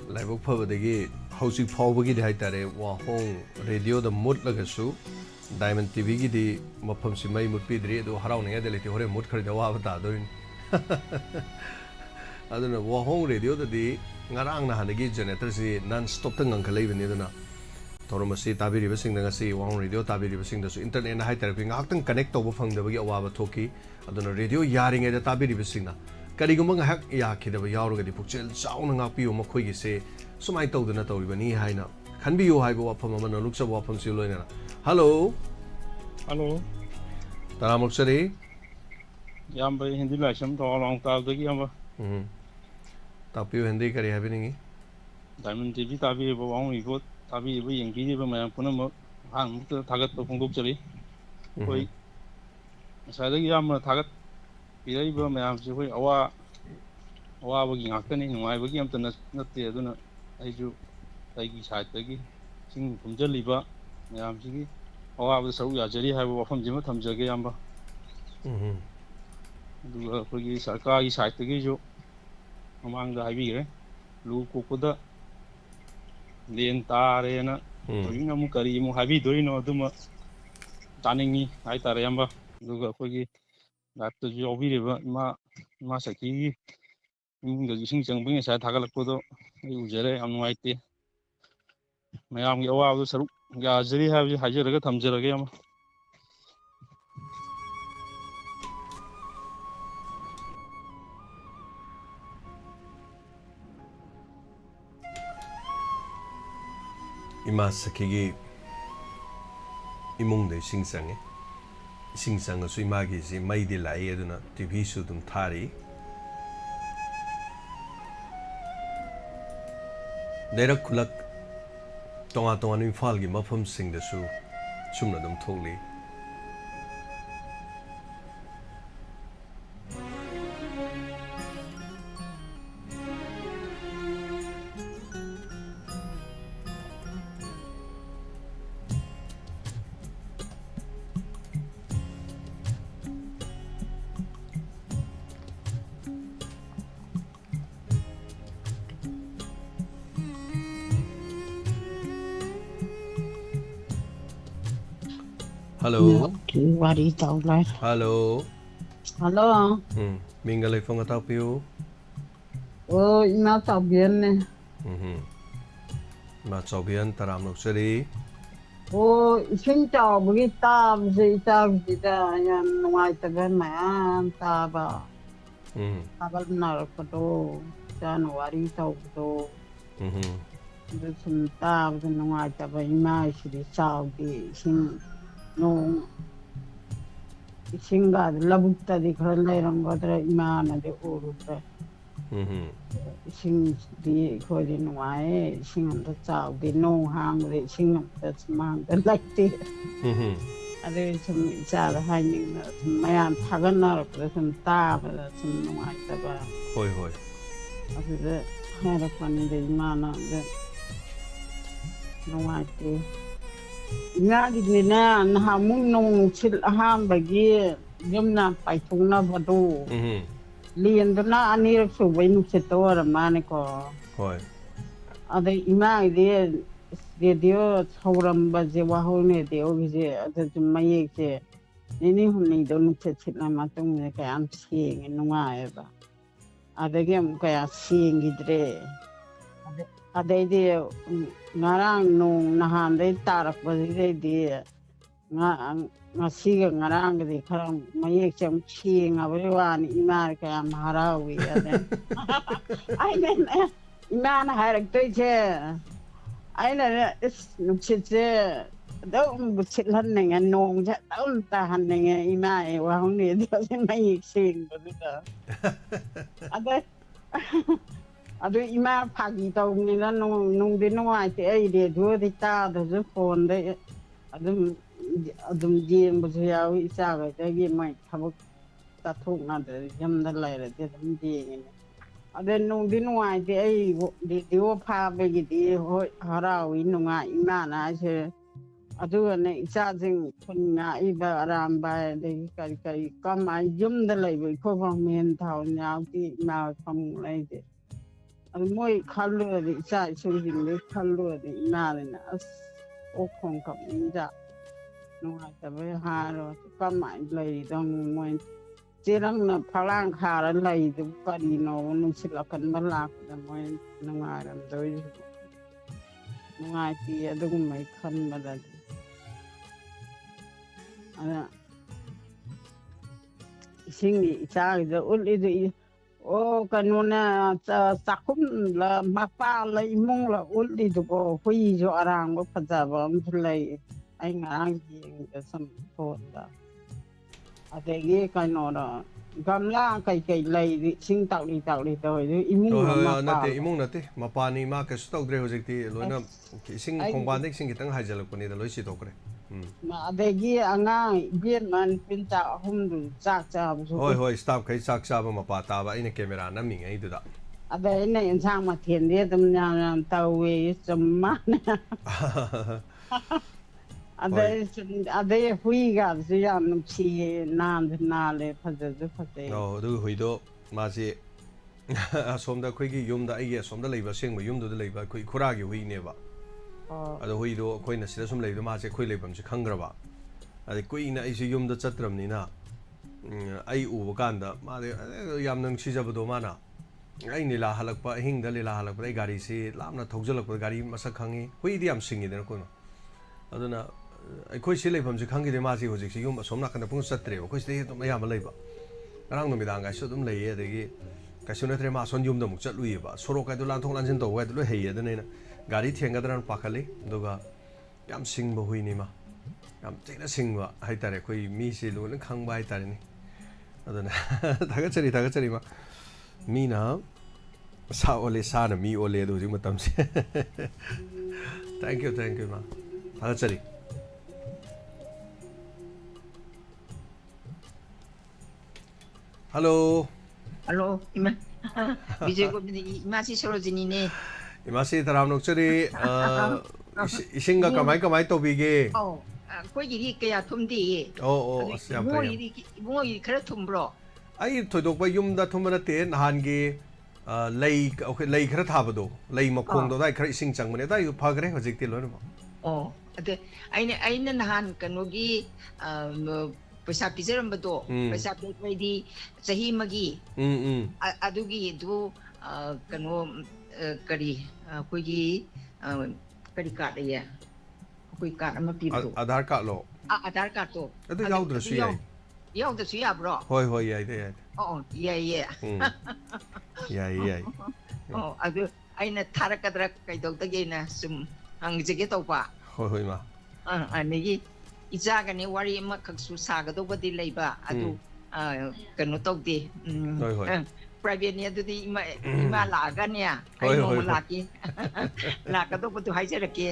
लाइबक फबदगी हौसिक फावबगी हाइतारे वाहों रेडियो मुट्लगसु डायमंड टीवी की मफम से मई मुट्पीद्री अदो हराउनिंग लेते होरे मुट खरद वाब तादोइन अदुना वाहों रेडियो ददी ngarang na hanagi generator si non stop tang ngangkalai bani duna toromasi tabiri basing na ngasi wahoं radio tabiri basing da su internet na haitare pi ngak connect tawba phangdabagi awaba thoki aduna radio yaring eda tabiri basing na karigumba ngahak yakhidaba yaurugadi pukchel chauna ngakpiyo makhoi se sumai tawduna tawribani haina khanbiyo haibo wafam amana luksa wafam si loina hello taramuk sari yamba hindi laisam to long tabdagi yamba तापियो हिंदी करी है भी नहीं Diamond TV ताबी वांग इको ताबी इबो यंगी इबो मयाम पुनम हां मुक्त थागत तो फोंदोक चली कोई सादगी याम थागत पिरइबो मयाम से कोई अवा बगी ngakतनी नुवाई बगी अमत नते अदुना आइजु ताइगी साइडगी सिंग फुमजलिबा मयाम सिगी अवा ब सौ याजरी हाइबो वफम जिमा थमजगे यामबा दुगा कोई सरकारी साइडगी जो ममांगदा हाइबिरे लु कोकोदा लेन तारेना होइना मु करी मु हाबी दोइनो अदुमा तानिंगी हाइतारे यamba दुगा अखोगी लाइफ जो ओबिरेबा मा सखी इमुंग गिसिंग चंगबिंग सा थागलकपोदो आई उजरे याम नुवाइते मयाम गी अवाबो सरुक याजरी हाबि हाजरगा थमजरगे यamba इमा सखीगी इमुंग दे सिंग संग सु इमा गी सि मई दि लाई अदुना टीवी सु तुम थारी देरक खुलक तोंगा तोंगा इम्फाल गी मफम सिंग दसु सुमना दम थोगली हेलो वारी ताउलाई हेलो हेलो मिंगल फोन तापियो ओ इमा ताबियन ने मा चौबियन तराम नोक्सरी ओ इसिंग चावबगी ताबजे ताबजिदा यान नुवाइतबे मयाम ताबा ताबल नारकतो जानवारी ताउदो दुसुम ताबज नुवाइतबे इमा इसिरि चावगी इसिंग नों इसिंगा लबुक्तदि खर लेरंगदर इमानदि ओरुद्रे इसिंगदि खोदि नुवाए इसिंग चावदि नों हांगदि इसिंग अमत मांगद लाइते ꯑꯗꯨ ꯁꯨꯝ ꯏꯆꯥꯗ ꯍꯥꯏꯅꯤꯡꯕ ꯁꯨꯝ ꯃꯌꯥꯝ ꯊꯥꯒꯠꯅꯔꯛꯄꯗ ꯁꯨꯝ ꯇꯥꯕꯗ ꯁꯨꯝ ꯅꯨꯡꯉꯥꯏꯇꯕ ꯍꯣꯏ ꯍꯣꯏ ꯑꯗꯨꯗ ꯍꯥꯏꯔꯛꯄꯅꯤꯗ ꯏꯃꯥꯅ ꯑꯗ ꯅꯨꯡꯉꯥꯏꯇꯦ ꯏꯉꯥꯒꯤꯅꯤꯅ ꯅꯍꯥꯟꯃꯨꯛ ꯅꯣꯡ ꯅꯨꯡꯁꯤꯠ ꯑꯍꯥꯟꯕꯒꯤ ꯌꯨꯝꯅ ꯄꯥꯏꯊꯣꯛꯅꯕꯗꯣ ꯂꯦꯟꯗꯨꯅ ꯑꯅꯤꯔꯛ ꯁꯨꯕꯩ ꯅꯨꯡꯁꯤꯠꯇ ꯑꯣꯏꯔꯝ ꯃꯥꯅꯤꯀꯣ ꯍꯣꯏ ꯑꯗꯩ ꯏꯃꯥꯒꯤꯗꯤ ꯔꯦꯗꯤꯑꯣ ꯁꯧꯔꯝꯕꯁꯦ ꯋꯥꯍꯧ ꯔꯦꯗꯤꯑꯣꯒꯤꯁꯦ ꯑꯗꯨꯁꯨ ꯃꯌꯦꯛꯁꯦ ꯅꯤꯅꯤ ꯍꯨꯝꯅꯤꯗꯣ ꯅꯨꯡꯁꯤꯠ ꯁꯤꯠꯂ ꯃꯇꯨꯡꯗ ꯀꯌꯥꯝ ꯁꯦꯡꯉꯦ ꯅꯨꯡꯉꯥꯏꯑꯦꯕ ꯑꯗꯒꯤ ꯑꯃꯨꯛ ꯀꯌꯥ ꯁꯦꯡꯈꯤꯗ꯭ꯔꯦ ꯑꯗꯩꯗꯤ ꯉꯔꯥꯡ ꯅꯣꯡ ꯅꯍꯥꯟꯗꯩ ꯇꯥꯔꯛꯄꯁꯤꯗꯩꯗꯤ ꯉꯁꯤꯒ ꯉꯔꯥꯡꯒꯗꯤ ꯈꯔ ꯃꯌꯦꯛꯁꯦ ꯑꯃꯨꯛ ꯁꯦꯡꯉꯕꯒꯤ ꯋꯥꯅꯤ ꯏꯃꯥꯅ ꯀꯌꯥꯝ ꯍꯔꯥꯎꯏ ꯑꯗ ꯑꯩꯅꯅꯦ ꯏꯃꯥꯅ ꯍꯥꯏꯔꯛꯇꯣꯏꯁꯦ ꯑꯩꯅꯅꯦ ꯏꯁ ꯅꯨꯡꯁꯤꯠꯁꯦ ꯑꯗꯨꯝ ꯁꯤꯠꯍꯟꯅꯤꯡꯉꯦ ꯅꯣꯡꯁꯦ ꯑꯗꯨꯝ ꯇꯥꯍꯟꯅꯤꯡꯉꯦ ꯏꯃꯥ ꯋꯥꯍꯧ ꯔꯦꯗꯤꯑꯣꯁꯦ ꯃꯌꯦꯛ ꯁꯦꯡꯕꯗꯨꯗ ꯑꯗꯨ ꯏꯃꯥ ꯐꯥꯒꯤ ꯇꯧꯕꯅꯤꯅ ꯅꯨꯡꯗꯤ ꯅꯨꯡꯉꯥꯏꯇꯦ ꯑꯩ ꯔꯦꯗꯤꯑꯣꯗꯤ ꯇꯥꯗ꯭ꯔꯁꯨ ꯐꯣꯟꯗ ꯑꯗꯨꯝ ꯌꯦꯡꯕꯁꯨ ꯌꯥꯎꯏ ꯏꯆꯥꯈꯩꯗꯒꯤ ꯃꯣꯏ ꯊꯕꯛ ꯆꯠꯊꯣꯛꯅꯗ꯭ꯔꯗꯤ ꯌꯨꯝꯗ ꯂꯩꯔꯗꯤ ꯑꯗꯨꯝ ꯌꯦꯡꯉꯤꯅꯦ ꯑꯗ ꯅꯨꯡꯗꯤ ꯅꯨꯡꯉꯥꯏꯇꯦ ꯑꯩ ꯔꯦꯗꯤꯑꯣ ꯐꯥꯕꯒꯤꯗꯤ ꯍꯣꯏ ꯍꯔꯥꯎꯏ ꯅꯨꯡꯉꯥꯏ ꯏꯃꯥꯅ ꯍꯥꯏꯁꯦ ꯑꯗꯨꯒꯅꯦ ꯏꯆꯥꯁꯤꯡ ꯈꯨꯟ ꯉꯥꯛꯏꯕ ꯑꯔꯥꯝꯕꯥꯏ ꯑꯗꯒꯤ ꯀꯔꯤ ꯀꯔꯤ ꯀꯃꯥꯏ ꯌꯨꯝꯗ ꯂꯩꯕ ꯏꯈꯣꯏꯐꯥꯎ ꯃꯦꯟ ꯊꯥꯎ ꯌꯥꯎꯗꯦ ꯏꯃꯥ ꯐꯃꯨꯡ ꯂꯩꯇꯦ ꯑꯗꯨ ꯃꯣꯏ ꯈꯜꯂꯨꯔꯗꯤ ꯏꯆꯥ ꯏꯁꯨꯁꯤꯡꯗꯨ ꯈꯜꯂꯨꯔꯗꯤ ꯏꯃꯥꯅꯤꯅ ꯑꯁ ꯑꯣꯛ ꯈꯣꯡ ꯀꯞꯅꯤꯡꯗ ꯅꯨꯡꯉꯥꯏꯇꯕꯩ ꯍꯥꯏꯔꯣ ꯀꯃꯥꯏꯅ ꯂꯩꯔꯤꯗꯧꯅꯣ ꯃꯣꯏ ꯆꯦꯔꯪꯅ ꯐꯛꯂꯥꯡ ꯈꯥꯔ ꯂꯩꯗꯨꯕꯨ ꯀꯔꯤꯅꯣꯕ ꯅꯨꯡꯁꯤꯠ ꯑꯀꯟꯕ ꯂꯥꯛꯄꯗ ꯃꯣꯏ ꯅꯨꯡꯉꯥꯏꯔꯝꯗꯣꯏꯁꯤꯕꯨ ꯅꯨꯡꯉꯥꯏꯇꯦ ꯑꯗꯨꯒꯨꯝꯕꯩ ꯈꯟꯕꯗꯗꯤ ꯑꯗ ꯏꯁꯤꯡꯒꯤ ꯏꯆꯥꯒꯤꯗ ꯎꯠꯂꯤꯗꯨ ꯑꯣ ꯀꯩꯅꯣꯅꯦ ꯆꯥꯛꯈꯨꯝꯂ ꯃꯄꯥꯜꯂ ꯏꯃꯨꯡꯂ ꯎꯠꯂꯤꯗꯨꯀꯣ ꯍꯨꯏꯁꯨ ꯑꯔꯥꯡꯕ ꯐꯖꯕ ꯑꯃꯁꯨ ꯂꯩ ꯑꯩ ꯉꯔꯥꯡ ꯌꯦꯡꯕꯗ ꯁꯨꯝ ꯐꯣꯟꯗ ꯑꯗꯒꯤ ꯀꯩꯅꯣꯗꯣ ꯒꯝꯂꯥ ꯀꯩꯀꯩ ꯂꯩꯗꯤ ꯏꯁꯤꯡ ꯇꯥꯛꯂꯤ ꯇꯥꯛꯂꯤ ꯇꯧꯋꯦ ꯏꯃꯨꯡ ꯑꯃ ꯅꯠꯇꯦ ꯏꯃꯨꯡ ꯅꯠꯇꯦ ꯃꯄꯥꯅꯤ ꯃꯥ ꯀꯩꯁꯨ ꯇꯧꯗ꯭ꯔꯦ ꯍꯧꯖꯤꯛꯇꯤ ꯂꯣꯏꯅ ꯏꯁꯤꯡ ꯈꯣꯡꯕꯥꯟꯗ ꯏꯁꯤꯡ ꯈꯤꯇꯪ ꯍꯥꯏꯖꯤꯜꯂꯛꯄꯅꯤꯗ ꯂꯣꯏ ꯁꯤꯗꯣꯛꯈ꯭ꯔꯦ ꯑꯗꯒꯤ ꯑꯉꯥꯡ ꯏꯕꯦꯝꯃ ꯅꯨꯄꯤꯃꯆꯥ ꯑꯍꯨꯝꯗꯨ ꯆꯥꯛ ꯆꯥꯕꯁꯨ ꯍꯣꯏ ꯍꯣꯏ ꯁ꯭ꯇꯥꯐꯈꯩ ꯆꯥꯛ ꯆꯥꯕ ꯃꯄꯥ ꯇꯥꯕ ꯑꯩꯅ ꯀꯦꯃꯦꯔꯥ ꯅꯝꯃꯤꯉꯩꯗꯨꯗ ꯑꯗ ꯑꯩꯅ ꯏꯟꯁꯥꯡ ꯃꯊꯦꯜꯗꯤ ꯑꯗꯨꯝ ꯌꯥꯝ ꯇꯧꯋꯦ ꯆꯨꯝꯃꯥꯅꯦ ꯑꯗꯩ ꯍꯨꯏꯒꯁꯨ ꯌꯥꯝ ꯅꯨꯡꯁꯤꯌꯦ ꯅꯥꯟꯁꯨ ꯅꯥꯜꯂꯦ ꯐꯖꯁꯨ ꯐꯖꯩ ꯑꯗꯨꯒ ꯍꯨꯏꯗꯣ ꯃꯥꯁꯤ ꯑꯁꯣꯝꯗ ꯑꯩꯈꯣꯏꯒꯤ ꯌꯨꯝꯗ ꯑꯩꯒꯤ ꯑꯁꯣꯝꯗ ꯂꯩꯕ ꯑꯁꯦꯡꯕ ꯌꯨꯝꯗꯨꯗ ꯂꯩꯕ ꯑꯩꯈꯣꯏ ꯈꯨꯔꯥꯒꯤ ꯍꯨꯏꯅꯦꯕ ꯑꯗꯣ ꯍꯨꯏꯗꯣ ꯑꯩꯈꯣꯏꯅ ꯁꯤꯗ ꯁꯨꯝ ꯂꯩꯕꯗꯣ ꯃꯥꯁꯦ ꯑꯩꯈꯣꯏ ꯂꯩꯐꯝꯁꯦ ꯈꯪꯈ꯭ꯔꯕ ꯑꯗꯩ ꯀꯨꯏꯅ ꯑꯩꯁꯨ ꯌꯨꯝꯗ ꯆꯠꯇ꯭ꯔꯕꯅꯤꯅ ꯑꯩ ꯎꯕ ꯀꯥꯟꯗ ꯃꯥꯗꯤ ꯌꯥꯝꯅ ꯅꯨꯡꯁꯤꯖꯕꯗꯣ ꯃꯥꯅ ꯑꯩ ꯂꯤꯂꯥ ꯍꯜꯂꯛꯄ ꯑꯍꯤꯡꯗ ꯂꯤꯂꯥ ꯍꯜꯂꯛꯄꯗ ꯑꯩ ꯒꯥꯔꯤꯁꯤ ꯂꯥꯞꯅ ꯊꯧꯖꯤꯜꯂꯛꯄꯗ ꯒꯥꯔꯤ ꯃꯁꯛ ꯈꯪꯉꯤ ꯍꯨꯏꯗꯤ ꯌꯥꯝ ꯁꯤꯡꯉꯤꯗꯅ ꯑꯩꯈꯣꯏꯅ ꯑꯗꯨꯅ ꯑꯩꯈꯣꯏ ꯁꯤ ꯂꯩꯐꯝꯁꯦ ꯈꯪꯈꯤꯗꯦ ꯃꯥꯁꯤ ꯍꯧꯖꯤꯛꯁꯤ ꯌꯨꯝ ꯑꯁꯣꯝ ꯅꯥꯀꯟꯗ ꯄꯨꯡ ꯆꯠꯇ꯭ꯔꯦꯕ ꯑꯩꯈꯣꯏ ꯁꯤꯗꯩ ꯑꯗꯨꯝ ꯑꯌꯥꯝꯕ ꯂꯩꯕ ꯉꯔꯥꯡ ꯅꯨꯃꯤꯗꯥꯡꯒꯥꯏꯁꯨ ꯑꯗꯨꯝ ꯂꯩꯌꯦ ꯑꯗꯒꯤ ꯀꯩꯁꯨ ꯅꯠꯇ꯭ꯔꯦ ꯃꯥ ꯑꯁꯣꯝ ꯌꯨꯝꯗ ꯑꯃꯨꯛ ꯆꯠꯂꯨꯏꯌꯦꯕ ꯁꯣꯔꯣꯛꯀꯥꯏꯗꯣ ꯂꯥꯟꯊꯣꯛ ꯂꯥꯟꯁꯤꯟ ꯇꯧꯕ ꯀꯥꯏꯗꯣ ꯂꯣꯏ ꯍꯩꯌꯦ ꯑꯗꯨꯅ ꯑꯩꯅ ꯒꯥꯔꯤ ꯊꯦꯡꯒꯗ꯭ꯔꯅ ꯄꯥꯈꯠꯂꯤ ꯑꯗꯨꯒ ꯌꯥꯝ ꯁꯤꯡꯕ ꯍꯨꯏꯅꯤ ꯃꯥ ꯌꯥꯝ ꯊꯤꯅ ꯁꯤꯡꯕ ꯍꯥꯏꯇꯥꯔꯦ ꯑꯩꯈꯣই ꯃꯤꯁꯦ ꯂꯣꯏꯅ ꯈꯪꯕ ꯍꯥꯏꯇꯥꯔꯦꯅꯦ ꯑꯗꯨꯅ ꯊꯥꯒꯠꯆꯔꯤ ꯃꯥ ꯃꯤꯅ ꯁꯥ ꯑꯣꯜꯂꯦ ꯁꯥꯅ ꯃꯤ ꯑꯣꯜꯂꯦ ꯑꯗꯣ ꯍꯧꯖꯤꯛ ꯃꯇꯝꯁꯦ ꯊꯦꯡꯛ ꯌꯨ ꯃꯥ ꯊꯥꯒꯠꯆꯔꯤ ꯍꯜꯂꯣ ꯍꯜꯂꯣ ꯏꯃꯥ ꯕꯤꯖꯦꯒꯣꯕꯤꯟꯗ ꯏꯃꯥꯁꯤ ꯁꯣꯔꯣꯖꯤꯅꯤꯅꯦ ꯏꯃꯥꯁꯤ ꯇꯔꯥꯝ ꯅꯣꯛꯆꯔꯤ ꯏꯁꯤꯡꯒ ꯀꯃꯥꯏ ꯇꯧꯕꯤꯒꯦ ꯑꯩꯈꯣꯏꯒꯤꯗꯤ ꯀꯌꯥ ꯊꯨꯝꯗꯦꯌꯦ ꯑꯣ ꯑꯁ ꯌꯥꯝ ꯐꯩ ꯏꯕꯨꯡꯉꯣꯒꯤꯗꯤ ꯈꯔ ꯊꯨꯝꯕ꯭ꯔꯣ ꯑꯩ ꯊꯣꯏꯗꯣꯛꯄ ꯌꯨꯝꯗ ꯊꯨꯝꯕ ꯅꯠꯇꯦ ꯅꯍꯥꯟꯒꯤ ꯂꯩ ꯈꯔ ꯊꯥꯕꯗꯣ ꯂꯩ ꯃꯈꯣꯡꯗꯣ ꯑꯗꯨꯋꯥꯏ ꯈꯔ ꯏꯁꯤꯡ ꯆꯪꯕꯅꯦ ꯑꯗꯨꯋꯥꯏ ꯐꯈ꯭ꯔꯦ ꯍꯧꯖꯤꯛꯇꯤ ꯂꯣꯏꯅꯃꯛ ꯑꯗ ꯑꯩꯅ ꯅꯍꯥꯟ ꯀꯩꯅꯣꯒꯤ ꯄꯩꯁꯥ ꯄꯤꯖꯔꯝꯕꯗꯣ ꯄꯩꯁꯥ ꯄꯤꯔꯛꯄꯩꯗꯤ ꯆꯍꯤ ꯑꯃꯒꯤ ꯑꯗꯨꯒꯤꯗꯨ ꯀꯩꯅꯣ ꯀꯔꯤ ꯑꯩꯈꯣꯏꯒꯤ ꯀꯔꯤ ꯀꯥꯔꯠ ꯑꯌꯦ ꯑꯩꯈꯣꯏ ꯀꯥꯔꯠ ꯑꯃ ꯄꯤꯕꯗꯣ ꯑꯙꯥꯔ ꯀꯥꯔꯠꯂꯣ ꯑꯙꯥꯔ ꯀꯥꯔꯠꯇꯣ ꯑꯗꯨ ꯌꯥꯎꯗ꯭ꯔꯁꯨ ꯌꯥꯏ ꯌꯥꯎꯗ꯭ꯔꯁꯨ ꯌꯥꯕ꯭ꯔꯣ ꯍꯣꯏ ꯌꯥꯏꯗ ꯌꯥꯏꯌꯦ ꯌꯥꯏ ꯑꯗꯨ ꯑꯩꯅ ꯊꯥꯔꯛꯀꯗ꯭ꯔꯥ ꯀꯩꯗꯧꯗꯒꯦꯅ ꯁꯨꯝ ꯍꯪꯖꯒꯦ ꯇꯧꯕ ꯍꯣꯏ ꯃꯥ ꯑꯗꯒꯤ ꯏꯆꯥꯒꯅꯤ ꯋꯥꯔꯤ ꯑꯃꯈꯛꯁꯨ ꯁꯥꯒꯗꯧꯕꯗꯤ ꯂꯩꯕ ꯑꯗꯨ ꯀꯩꯅꯣ ꯇꯧꯗꯦ ꯄ꯭ꯔꯥꯏꯚꯦꯠꯅꯤ ꯑꯗꯨꯗꯤ ꯏꯃꯥ ꯂꯥꯛꯑꯒꯅꯦ ꯑꯩ ꯅꯣꯡꯃ ꯂꯥꯛꯀꯦ ꯂꯥꯛꯀꯗꯧꯕꯗꯨ ꯍꯥꯏꯖꯔꯛꯀꯦ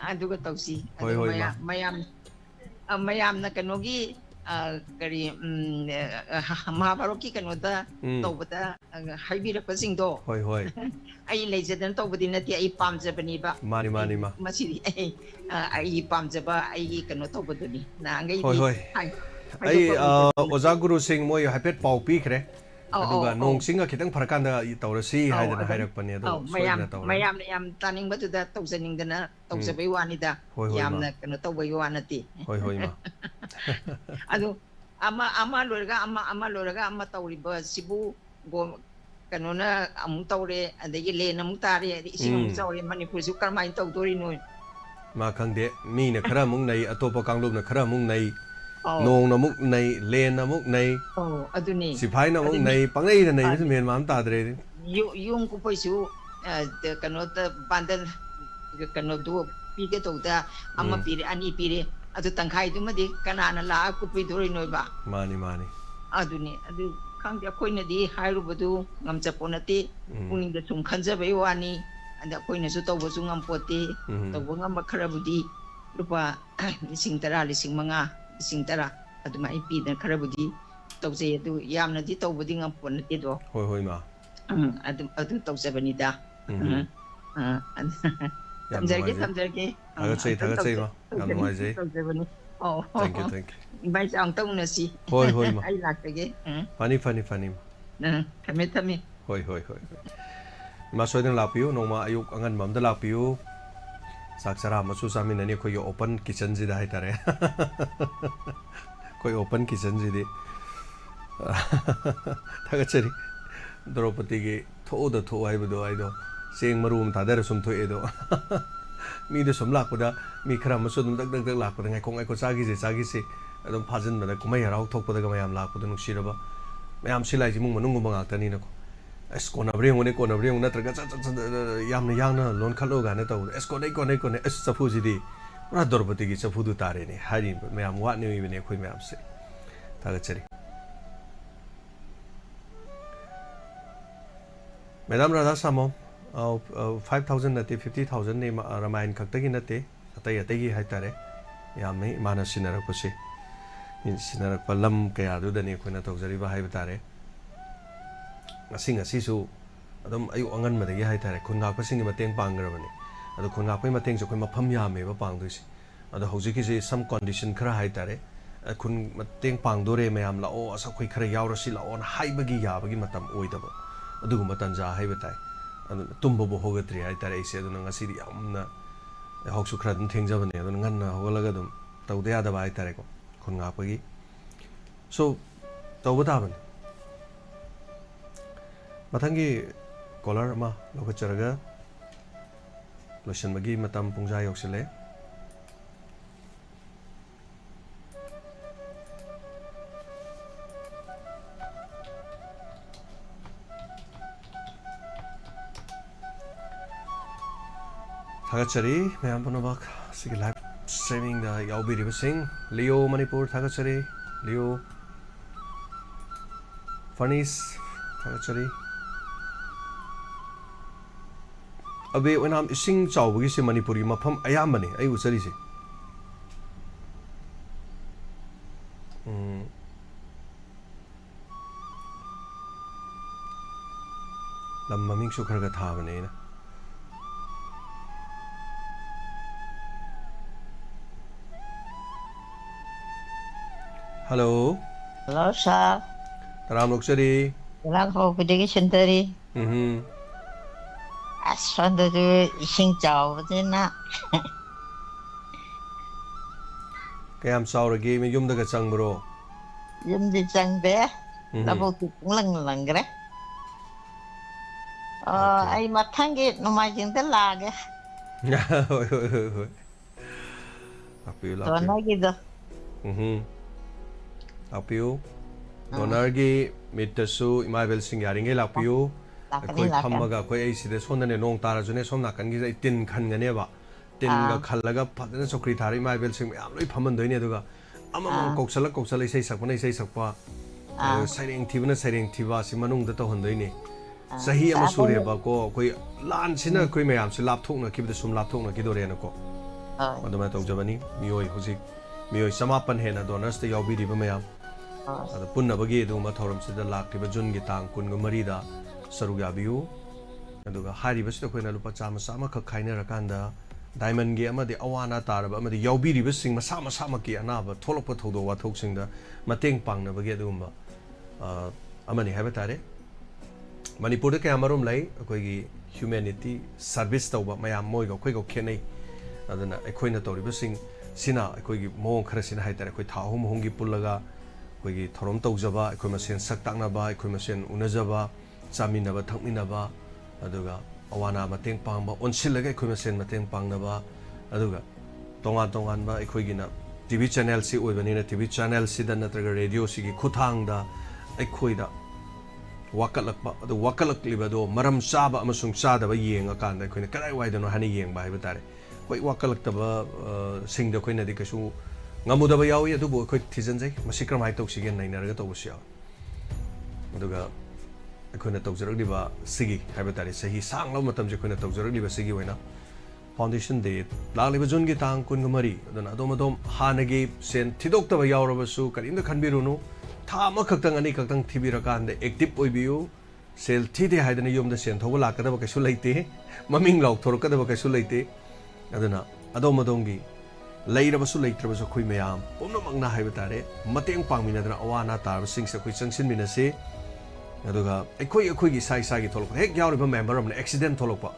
ꯑꯗꯨꯒ ꯇꯧꯁꯤ ꯑꯗꯨꯒ mayamna kanogi kari mahabharokki kanoda tawbada haibirapasingdo hoi hoi ai leijadan tawbadi nati ai pamjabani ba mani mani ma masiri ai pamjaba ai kano tawbaduni na ngai hoi hoi ai oza guru sing moi haipet pau pi khre aduga nong singa khitang pharakanda tawrasi haidana hairakpani ado mayam yam taning batuda tawjaningdana tawjabai wanida yamna kano tawbai wanati hoi hoi ma adu ama loraga ama tawriba sibu go kanona amu tawre adagi le namu tare ising amu tawre manipur su karmai tawdori noi ma khangde mi na khara mung nei atopa kanglub na khara mung nei nong na muk nei len na muk nei aduni siphai na muk nei pangai na nei bis men mam ta dre yung ku paisu kano ta bandal kano du pi ke tawda ama pire ani pire adu tangkhai du madi kanana la ku pi dori noi ba mani mani aduni adu khangde akoina di hairubadu ngamchaponati puningda sum khanjabai wani anda akoina su tawbasu ngampote tawba ngam kharabudi lupa lising tara lising manga lising tara aduma ip da kharabudi tawje adu yamnadi tawbudi ngamponati do hoi hoi ma adu tawjabani da tamjarge thagat sei ma yam noi jai tawjabani thank you bai sang tong na si hoi hoi ma ai lakage fani thame hoi ma soidang lapiu nongma ayuk angan mamda lapiu saksara masu sami nani khoi open kitchen ji da haitare khoi open kitchen ji de thagachari Draupadi ge thoda tho aibudo aido seng marum tadar sum tho edo mi de sum lakpada mi khara masu dum dak lakpada ngai khong ai ko chagi se adum phajin bada kumai harau thokpada ga mayam lakpada nuksiraba mayam silai ji mung manung bang aktani na ko es ko na breng na traga cha yamna yangna lon khalo ga na taw es ko nei es chafu ji di pura Draupadi gi chafu du tare ni hari mayam wa ni bene khoi mayam se thagachari Madam Radha Samo 5,000 nate 50,000 ne Ramayan kaktagi nate atai gi haitare yamne mana sinarak pasi sinarak palam kaya du dani khona tawjari ba haibtare asing asisu adum ayu angan madagi haitare khunga pasing gi mateng pangrabani adu khunga pai mateng jo khoi mafam yame ba pangduisi adu hojiki ji some condition khara haitare khun mateng pangdore mayam la o asa khoi khara yaurasi la on haibagi yabagi matam oidaba adugumba tanja haibatai adu tumbo bo hogatri haitare ise adu ngasi di yamna hoksu khara dum thengjabane adu nganna holaga dum tawde ada ba haitare ko khunga pagi so tawbataban mathangi collar ma lokacharaga lotion bagi matam pungja yoksile thagachari mayam panobak sigi live streaming da yaubiri basing Leo Manipur thagachari Leo Furnace thagachari abe wenam ising chawbagi se Manipuri mafam ayambane ai usari se lam maming su kharaga thabane na Hello sir. Taram Luxury. Lang ho pwede sentari. Asanda tu ising chow na. Kaya am sauragi may yum daga chang bro. Yum di chang be. Labo tu lang gre. Ay mathangi numajing talaga. Hoi. Apiu. Dona gitu. Apiu. Donargi mitasu imabel singyaringe lapiu. Koi phammaga koi ai side sonane nong tara june somna kangi tin khan gane ba. Tin ga khallaga phadana chokri thari imabel sing yam loi phaman doine aduga amam koksala isai sakpa saireng thibna si manung da to hondoine. Sahi ama sure ba ko koi lan sina koi mayam se lapthok na kibda sum lapthok na kidore na ko. Aduma tawjabani miyoi hojik मियोई समापन हेना donors ते यावबिरिबा मयाम अदा पुन्नबगी दुमा थौरमसिदा लाक्तिबा जुन गी तांग कुनगु मरीदा Serug याबियु अदुगा हारिबसिदा खोइना लुपा चामा सामा ख खाइनरकांदा diamond गे अमदि अवाना तारबा अमदि यावबिरिबसिंग मसा मसा मकी अनाबा थोलकपा थौदो वाथौकसिंदा मतेंग पांगनबगी अदुमा अमनि हाइबा तारे मणिपुर क्या मरुम लाई अखोइगी ह्यूमैनिटी सर्विस तौबा मयाम मोइगा अखोइगा खेनै अदना अखोइना तौरिबसिंग सिना अखोइगी मोंग खरा सिना हाइतारे अखोइ था अहुम अहुमगी पुल्लगा अखोइगी थौरम तौजबा अखोइ मसेन सक ताकनबा अखोइ मसेन उनजबा चामिनबा थकमिनबा अदुगा अवाना मतेंग पांगबा ओनसिलगा अखोइ मसेन मतेंग पांगनबा अदुगा तोंगान तोंगानबा अखोइगिना टीवी चैनल सि ओइबनिना टीवी चैनल सिदा नत्रगा रेडियो सिगी खुथांगदा अखोइदा वाकलकबा अदु वाकलकलिबदो मरम चाबा अमसुंग चादबा येंगाकांदा अखोइना कदाइ वाइदनो हानि येंबा हाइबा तारे कोई वाकलकतबा सिंगदा अखोइनादि कसु ngамudaba yawi adubu akhoi thijanjai masi kram hai tawsige nainaraga tawbusi yaw aduga akhoi tawjaragdiba sigi haiba tari sahi sanglo matamje akhoi tawjaragdiba sigi hoina foundation day lagliba jun gi tang kun mari aduna adom hanagi sen thidoktaba yawrabasu karimda khanbirunu tha ma khaktang ani khaktang thibirakan de active oibiu sel thide haidana yomda sen thoba lakadaba kaisu leite maming lauk thorokadaba kaisu leite aduna adom gi लेरबसु लेत्रबसु खुइ मयाम पुनमंगना हाइबा तारे मतेंग पांगमिनदना अवाना तारबसिंग से खुइ चंगसिन मिनसे अदुगा अखोइ अखोइगी साइ साइगी थोलक हेक यावरिबा member अमने accident थोलकपा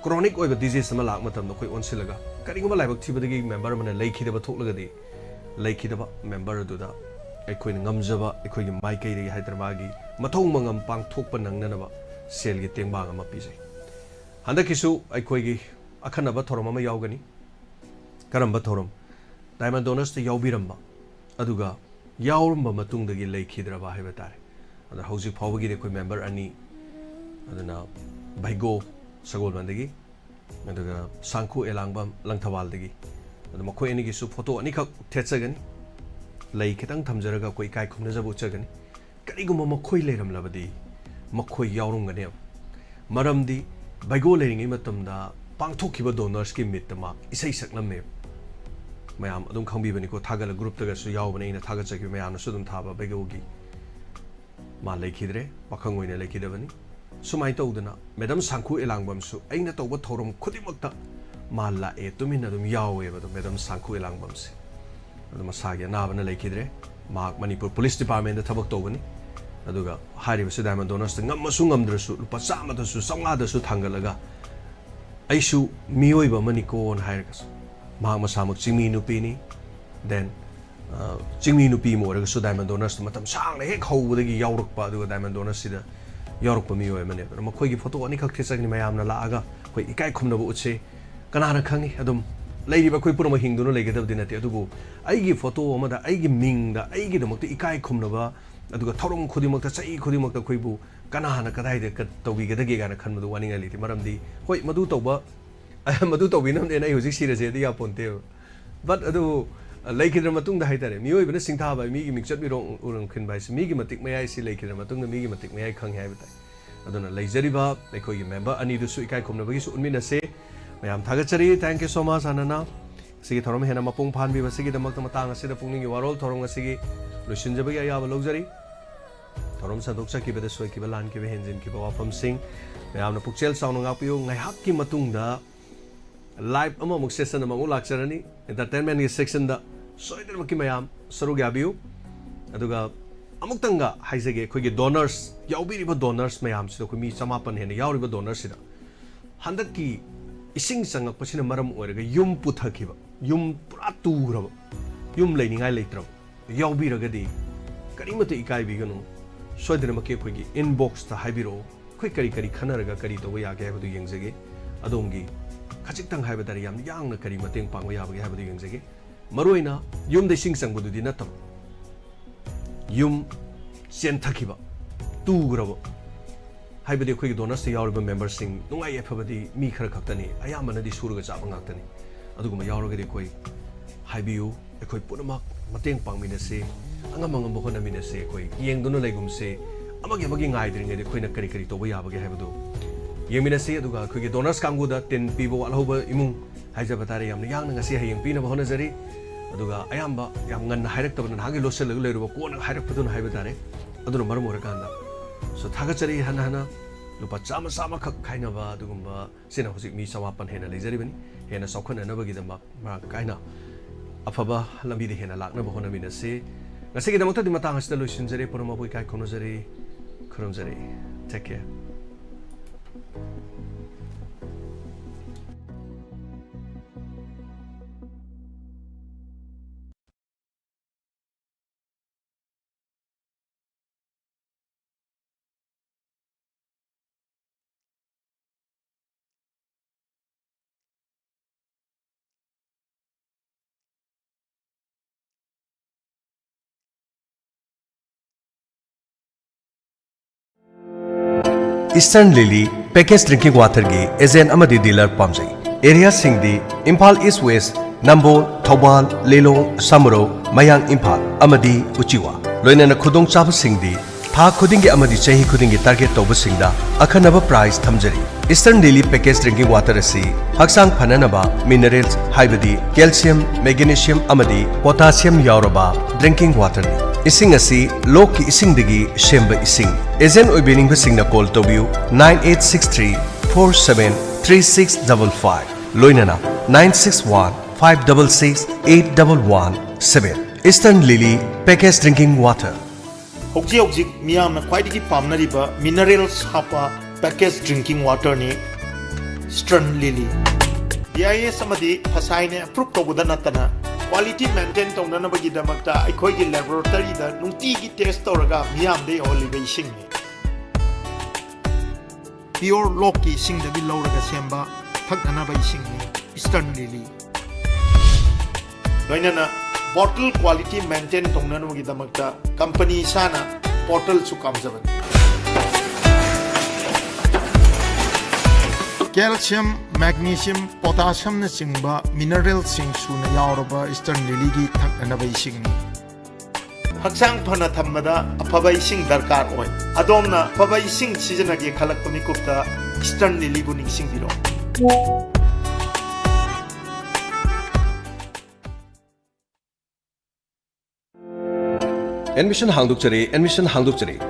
chronic ओइबा disease अमा लाक मतमनो खुइ ओनसिलगा करिगुमा लाइबक थिबदगी member अमने लेखिदबा थोकलगदि लेखिदबा member अदुदा अखोइना ngamjaba अखोइगी माइकैदगी हाइदरबागी मथौंग मंगम पांग थोकपा नंगनबा सेलगी तेंबांग अमा पिजै हंदकिसु अखोइगी अखनबा theorem अमा यावगनी करम्बा theorem diamond donors ते यावबिरम्बा अदुगा यावरम्बा मतुंगदगी लेखिद्रबा हाइबा तारे अदा हौजिक फावबगी कोइ मेंबर अनि अदना भाइगो सगोलबंदगी अदुगा सांखु एलांगबम लंगथवालदगी अदा मखोइ अनिगी सु फोटो अनि खक थेचगनी लै खितंग थमजरगा कोइ काय खुमनजबु चगनी करिगुम मखोइ लेरमलबदी मखोइ यावरंगने मरमदी भाइगो लेरिंगै मतमदा पांथोखिबा डोनर्स की मितमा इसै सकलमे मैम अदुम खंबीबनिको थागल ग्रुप तगसु यावबने इन थागचकि मैमनसु अदुम थाबा बेगोगी मा लेखिद्रे पाखंग ओइना लेखिदबनी सुमाइ तौदना मैडम सांखु एलांगबमसु अइना तौबा थौरम खुदिमक्ता मा लाए तुमिन अदुम यावेबदो मैडम सांखु एलांगबमसे अदुम सागे नाबना लेखिद्रे मा मणिपुर पुलिस डिपार्टमेंट थबक तौबनी अदुगा हारिबसु डायमंड डोनर्स ngамमसु ngamद्रसु लुपा चामदसु संगादसु थांगलगा आइसु मियोइबा मनिकोन हायरगस मा मसामक चिंगमी नुपीनी देन चिंगमी नुपी मोरगसु डायमंड डोनर्स मतम सांगले हेक हौबदगी यावरकपा अदुगा डायमंड डोनर्स सिदा यावरकपा मियोइ मने मखोइगी फोटो अनि खक थेचगनि मयामना लाआगा खोइ इकाइ खुमनबो उछे कनाना खंगी अदुम लेरिबा खोइ पुरमा हिंगदुनो लेगदबदि नते अदुबु आइगी फोटो अमदा आइगी मिंगदा आइगी दमक्ति इकाइ खुमनबा अदुगा थौरम खुदिमक्ता चै खुदिमक्ता खोइबु कनाना कदाइदे तौबिगदगे गाना खनबदु वानिंगा लिति मरमदि होय मदु तौबा मदु तौबिनमदे नै हुजिक सिरजेदि यापोन्ते बट अदु लेखिद्र मतुंग हाइतारे मियोइबना सिंथाबा मिगी मिक्चर बिरों उरं खिनबाइस मिगी मतिक मयाइ सि लेखिद्र मतुंग मिगी मतिक मयाइ खंग हाइबताइ अदुना लेजरिबा एखोइगी मेंबर अनिदुसु इकाइ खुमनबगी सु उनमिनसे मयाम थागचरी थैंक यू सो मच अनना सिगी थोरम हेना मपुंग फानबिबा सिगी दमक्ता मतांग असिदा पुंगनिंग वारोल थोरम असिगी लुसिनजबगी अयाबा लौजरी थोरम सदोक्चकिबदा सोइकिबा लानकिबा हेंजिनकिबा वाफमसिंग मयामना पुक्चेल साउनो गापियो ngaihakki matungda लाइव अमुक सेशन अमुक लाक्चरनी एंटरटेनमेंट की सेक्शन दा सोइदरमकी मयाम सरुग याबियु अदुगा अमुक्तंगा हाइजगे खोइगे डोनर्स यावबिरिबा डोनर्स मयाम सिदा खोइ मी समापन हेने यावरिबा डोनर्स सिदा हंदकी इसिंग संगकपसिना मरम ओरगा युम पुथखिबा युम पुरा तुग्रबा युम लेनिंगाइ लेत्रब यावबिरगदी करिमते इकाइबिगनु सोइदरमकी खोइगे इनबॉक्स ता हाइबिरो खोइ करी करी खनरगा करी तोबा यागे हाइबदु यंगजगे अदोमगी खजिक्तंग हाइबदारि याम यांगना करी मतेंग पांगबा याबगे हाइबदु यंगजगे मरोइना युम देसिंग संगबदुदि नतम युम चेंथखिबा तुग्रबा हाइबदि खोइ डोनर्स यावरिबा मेंबर सिंग नुंगाइ एफबदि मी खर खक्तनि अयामनदि सुरगा चाबा ngaktani अदुगुमा यावरगदि खोइ हाइबियु एखोइ पुनमक मतेंग पांगमिनसे angam bokona minase खोइ येंगदुनो लेगुमसे अमगे अमगे ngaidringe खोइना करी करी तोबा याबगे हाइबदु येमिनसे अदुगा खोइगे डोनर्स कांगुदा 10 पीबो अलहोबा इमुंग हाइजबा तारे यामना यांगना ngasi hayeng pina ba honajari aduga ayamba yam ngan hairaktabana hagi losel leruba kona hairakpaduna haiba tare aduna maram orakanda so thagachari hana hana lupa chama sama khak khainaba adugumba sina hojik mi sawapan hena lejaribani hena sokhana nabagidama ma kaina afaba lambi de hena lakna bahona minase ngasigi damakta di matang hasda loisinjare poroma boi kai khonojare khurumjare take care. Eastern Lily packaged drinking water gi agent amadi dealer pamjai area singdi Impal East West Nambol Thobal Lelong Samro Mayang Impal amadi Uchiwa loinana khudong chaba singdi tha khudingi amadi chahi khudingi target toba singda akhanaba price thamjari Eastern Lily packaged drinking water asi haksang phananaba minerals haibadi calcium magnesium amadi potassium yauraba drinking water ni ising asi lok ki ising digi shemba ising agent oibening basingna call tobiu 9863473655 loinana 9615668117 Eastern Lily packaged drinking water hokji miyamna khwaidigi pamnariba minerals hapa packaged drinking water ni Eastern Lily DIS amadi phasaine approve tobada natana quality maintain tongna bagi damakta aikoi gi laboratory da nungti gi test toraga miyam de holiday sing ni pure loki sing da bi loraga semba thakna bai sing ni Eastern Lily loinana bottle quality maintain tongna bagi damakta company sana bottle su kamjaban calcium magnesium potassium na singba mineral sing suna yauraba Eastern Lily gi thakna bai sing ni haksang phana thamada aphabai sing darkar oi adomna aphabai sing season agi khalak pami kupta Eastern Lily bu ning sing biro Admission hangdukchari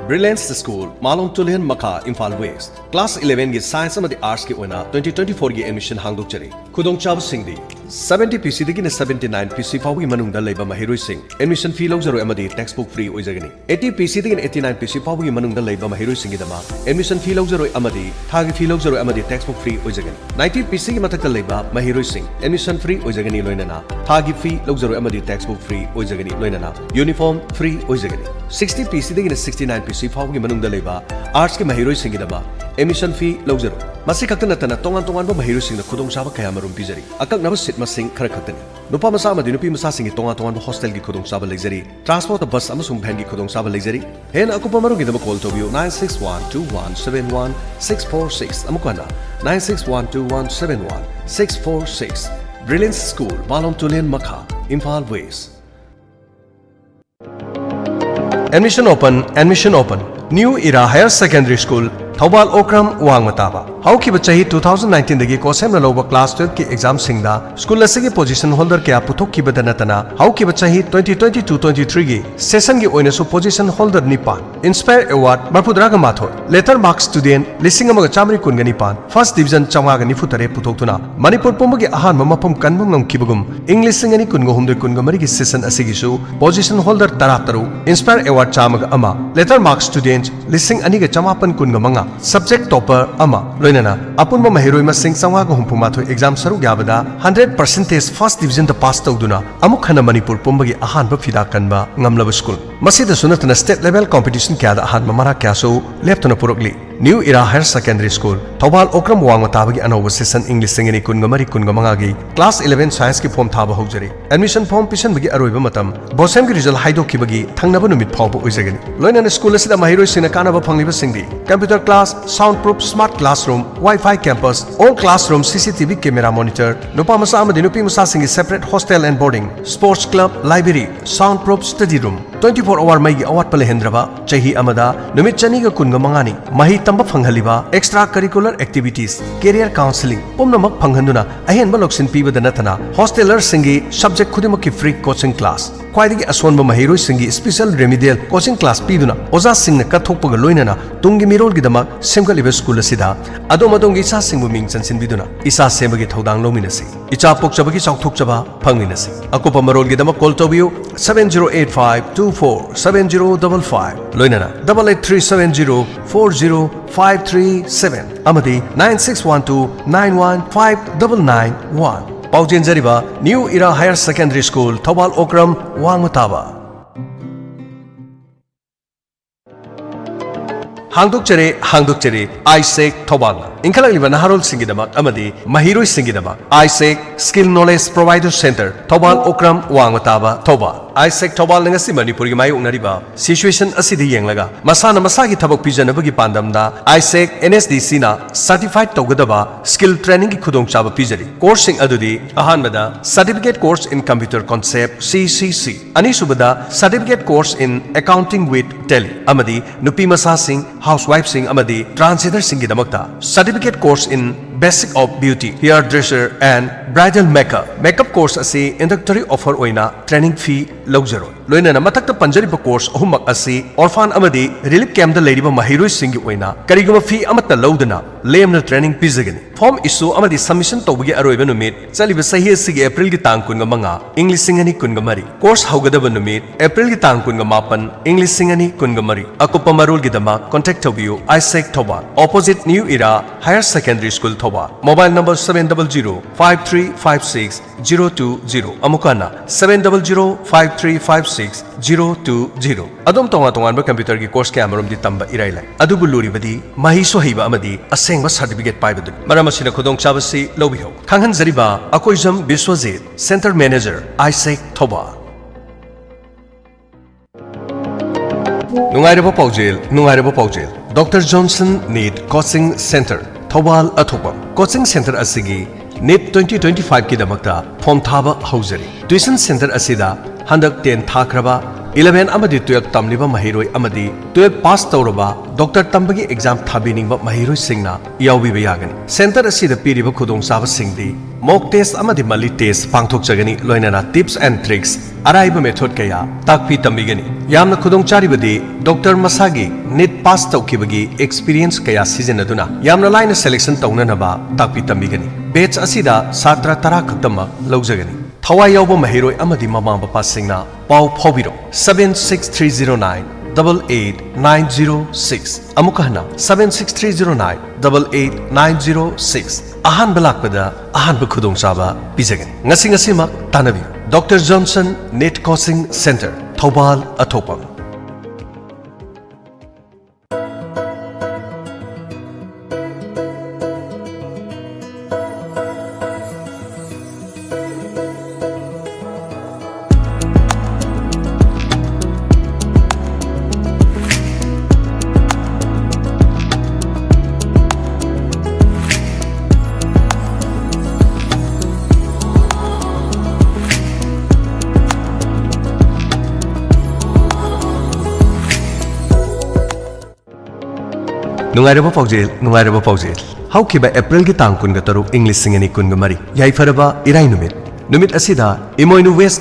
Brilliance School Malong Tulihan Maka Imphal West Class 11 gi Science amadi Arts ki oina 2024 gi admission hangdukchari khudong chab singdi 70 PC dagi na 79 PC fawi manungda leiba mahiroi sing admission fee logzaro amadi textbook free oijagani 80 PC dagi na 89 PC fawi manungda leiba mahiroi singi dama admission fee logzaro amadi thagi fee logzaro amadi textbook free oijagani 90 PC gi mathakta leiba mahiroi sing admission free oijagani loinana thagi fee logzaro amadi textbook free oijagani loinana uniform free 60 PC dagi 69 PC fawi manungda leiba arts ki mahiroi singi dama admission fee logzaro masi khakta natana tongan ba mahiroi singna khudong chaba kaya marum bijari akak naba sit masing khara khaktani nupa masa amadi nupi masa singi tongan ba hostel gi khudong chaba leijari transport bus amasung van gi khudong chaba leijari hen akupa marum gi dama call tobiu 9612171646 amukana 9612171646 Brilliance School Malong Tulihan Makha Imphal West Admission open New Era Higher Secondary School Thobal Okram Wangmataba Haukiba chahi 2019 dagi kosemna loba class 12 ki exam singda school asigi position holder kya puthokkiba danatana haukiba chahi 2022-23 gi session gi oina su position holder nipan Inspire Award marpudraga mathoi letter mark student lising amaga chamri kun gani pan first division chamaga ni futare puthoktuna Manipur pomagi ahan mamapam kanmang ngam kibagum English singani kun go humde kun gamari gi session asigi su position holder tarataru Inspire Award chamaga ama letter mark student lising ani ga chamapan kun gamanga subject topper ama loinana apunba mahiroi masing sangwa ga humpumathoi exam saru gyabada 100% first division da pass tawduna amuk khana Manipur pombagi ahan ba fida kanba ngamlaba school masida sunatna state level competition kya da ahan mamara kya so leptona purokli New Era Higher Secondary School Thobal Okram Wangmatabagi anoba session English singani kungamari kungamangagi class 11 science ki form thaba hojari admission form pisan bagi aroiba matam bosem gi result haido kibagi thangnaba numit phawba oijagani loinana school asida mahiroi sina kanaba phangliba singdi computer class soundproof smart classroom Wi-Fi campus all classroom CCTV camera monitor nupa masa amadi nupi masa singi separate hostel and boarding sports club library soundproof study room 24 hour mai gi awat pale hendraba chahi amada numit chani ga kunga mangani mahi tamba phanghaliba extra curricular activities career counseling pomnamak phanghanduna ahen baloksin piba da nathana hosteler singi subject khudima ki free coaching class kwaidagi aswanba mahiroi singi special remedial coaching class piduna oza singna kathokpaga loinana tungi mirol gi damak semgaliba school asida adomadongi isa singbu ming chansin biduna isa semagi thodang lominasi icha pokchabagi chauthokchaba phangminasi akopa marol gi damak call tobiu 7085247055 loinana 8837040537 amadi 9612915991 Paujen Jariba New Era Higher Secondary School Thobal Okram Wangmataba Hangduk Chere Isaac Thobal Inkalaliba Naharol Singidamak Amadi Mahiroi Singidamak Isaac Skill Knowledge Provider Center Thobal Okram Wangmataba Thobal Isaac Thobal ngasi Manipuri mayong nariba situation asidi yenglaga masana masagi thabak pijanabagi pandamda Isaac NSDC na certified tawgadaba skill training ki khudong chaba pijari coursing adudi ahanbada certificate course in computer concept CCC anisubada certificate course in accounting with tele amadi nupi masa sing housewife sing amadi transgender sing gidamakta certificate course in basic of beauty hairdresser and bridal makeup course asi introductory offer oina training fee logzaro loinana matakta panjariba course ahumak asi orphan amadi relief camp da leiriba mahiroi singi oina kariguma fee amata lodana lemna training pizagani form issue amadi submission tawbagi aroiba numit chaliba sahi asigi april gi tang kunga manga english singani kunga mari course haugadaba numit april gi tang kunga mapan english singani kunga mari akupa marul gi dama contact tobiu Isaac Thobal opposite New Era Higher Secondary School Thobal mobile number 7005356 amukana 7005356 adom tonga ba computer gi course ke amarom di tamba irailai adubu luri badi mahi so hiba amadi asengba certificate paibadu maramasina khudong chabasi lobiho khanghan zariba akoijam Biswajit Center Manager Isaac Thobal Nungairabo Paujel Dr. Johnson Need Coaching Center Thobal Athopam Coaching Center asigi NET 2025 ki damakta form thaba haujari tuition center asida handak 10 thakraba 11 amadi 12 tamliba mahiroi amadi 12 pass tawraba doctor tambagi exam thabiningba mahiroi singna yawbi bayagani center asida piriba khudong saba singdi mock test amadi mali test pangthok jagani loinana tips and tricks araiba method kaya takpi tambigani yamna khudong charibadi doctor masagi NET pass tawkibagi experience kaya sijenaduna yamna line selection tawnanaba takpi tambigani batch asida satra tara khaktama lawjagani Thawai yauba mahiroi amadi mama bapa singna pau phobiro 76309888906 amukahna 76309888906 ahan balakpada ahan khudong chaba pijagan ngasi mak tanabi Dr. Johnson Net Coaching Center Thobal Athopam Nungairabo Paujel Haukiba April gi tang kun ga taruk English singani kun ga mari yai faraba irai numit asida imoinu west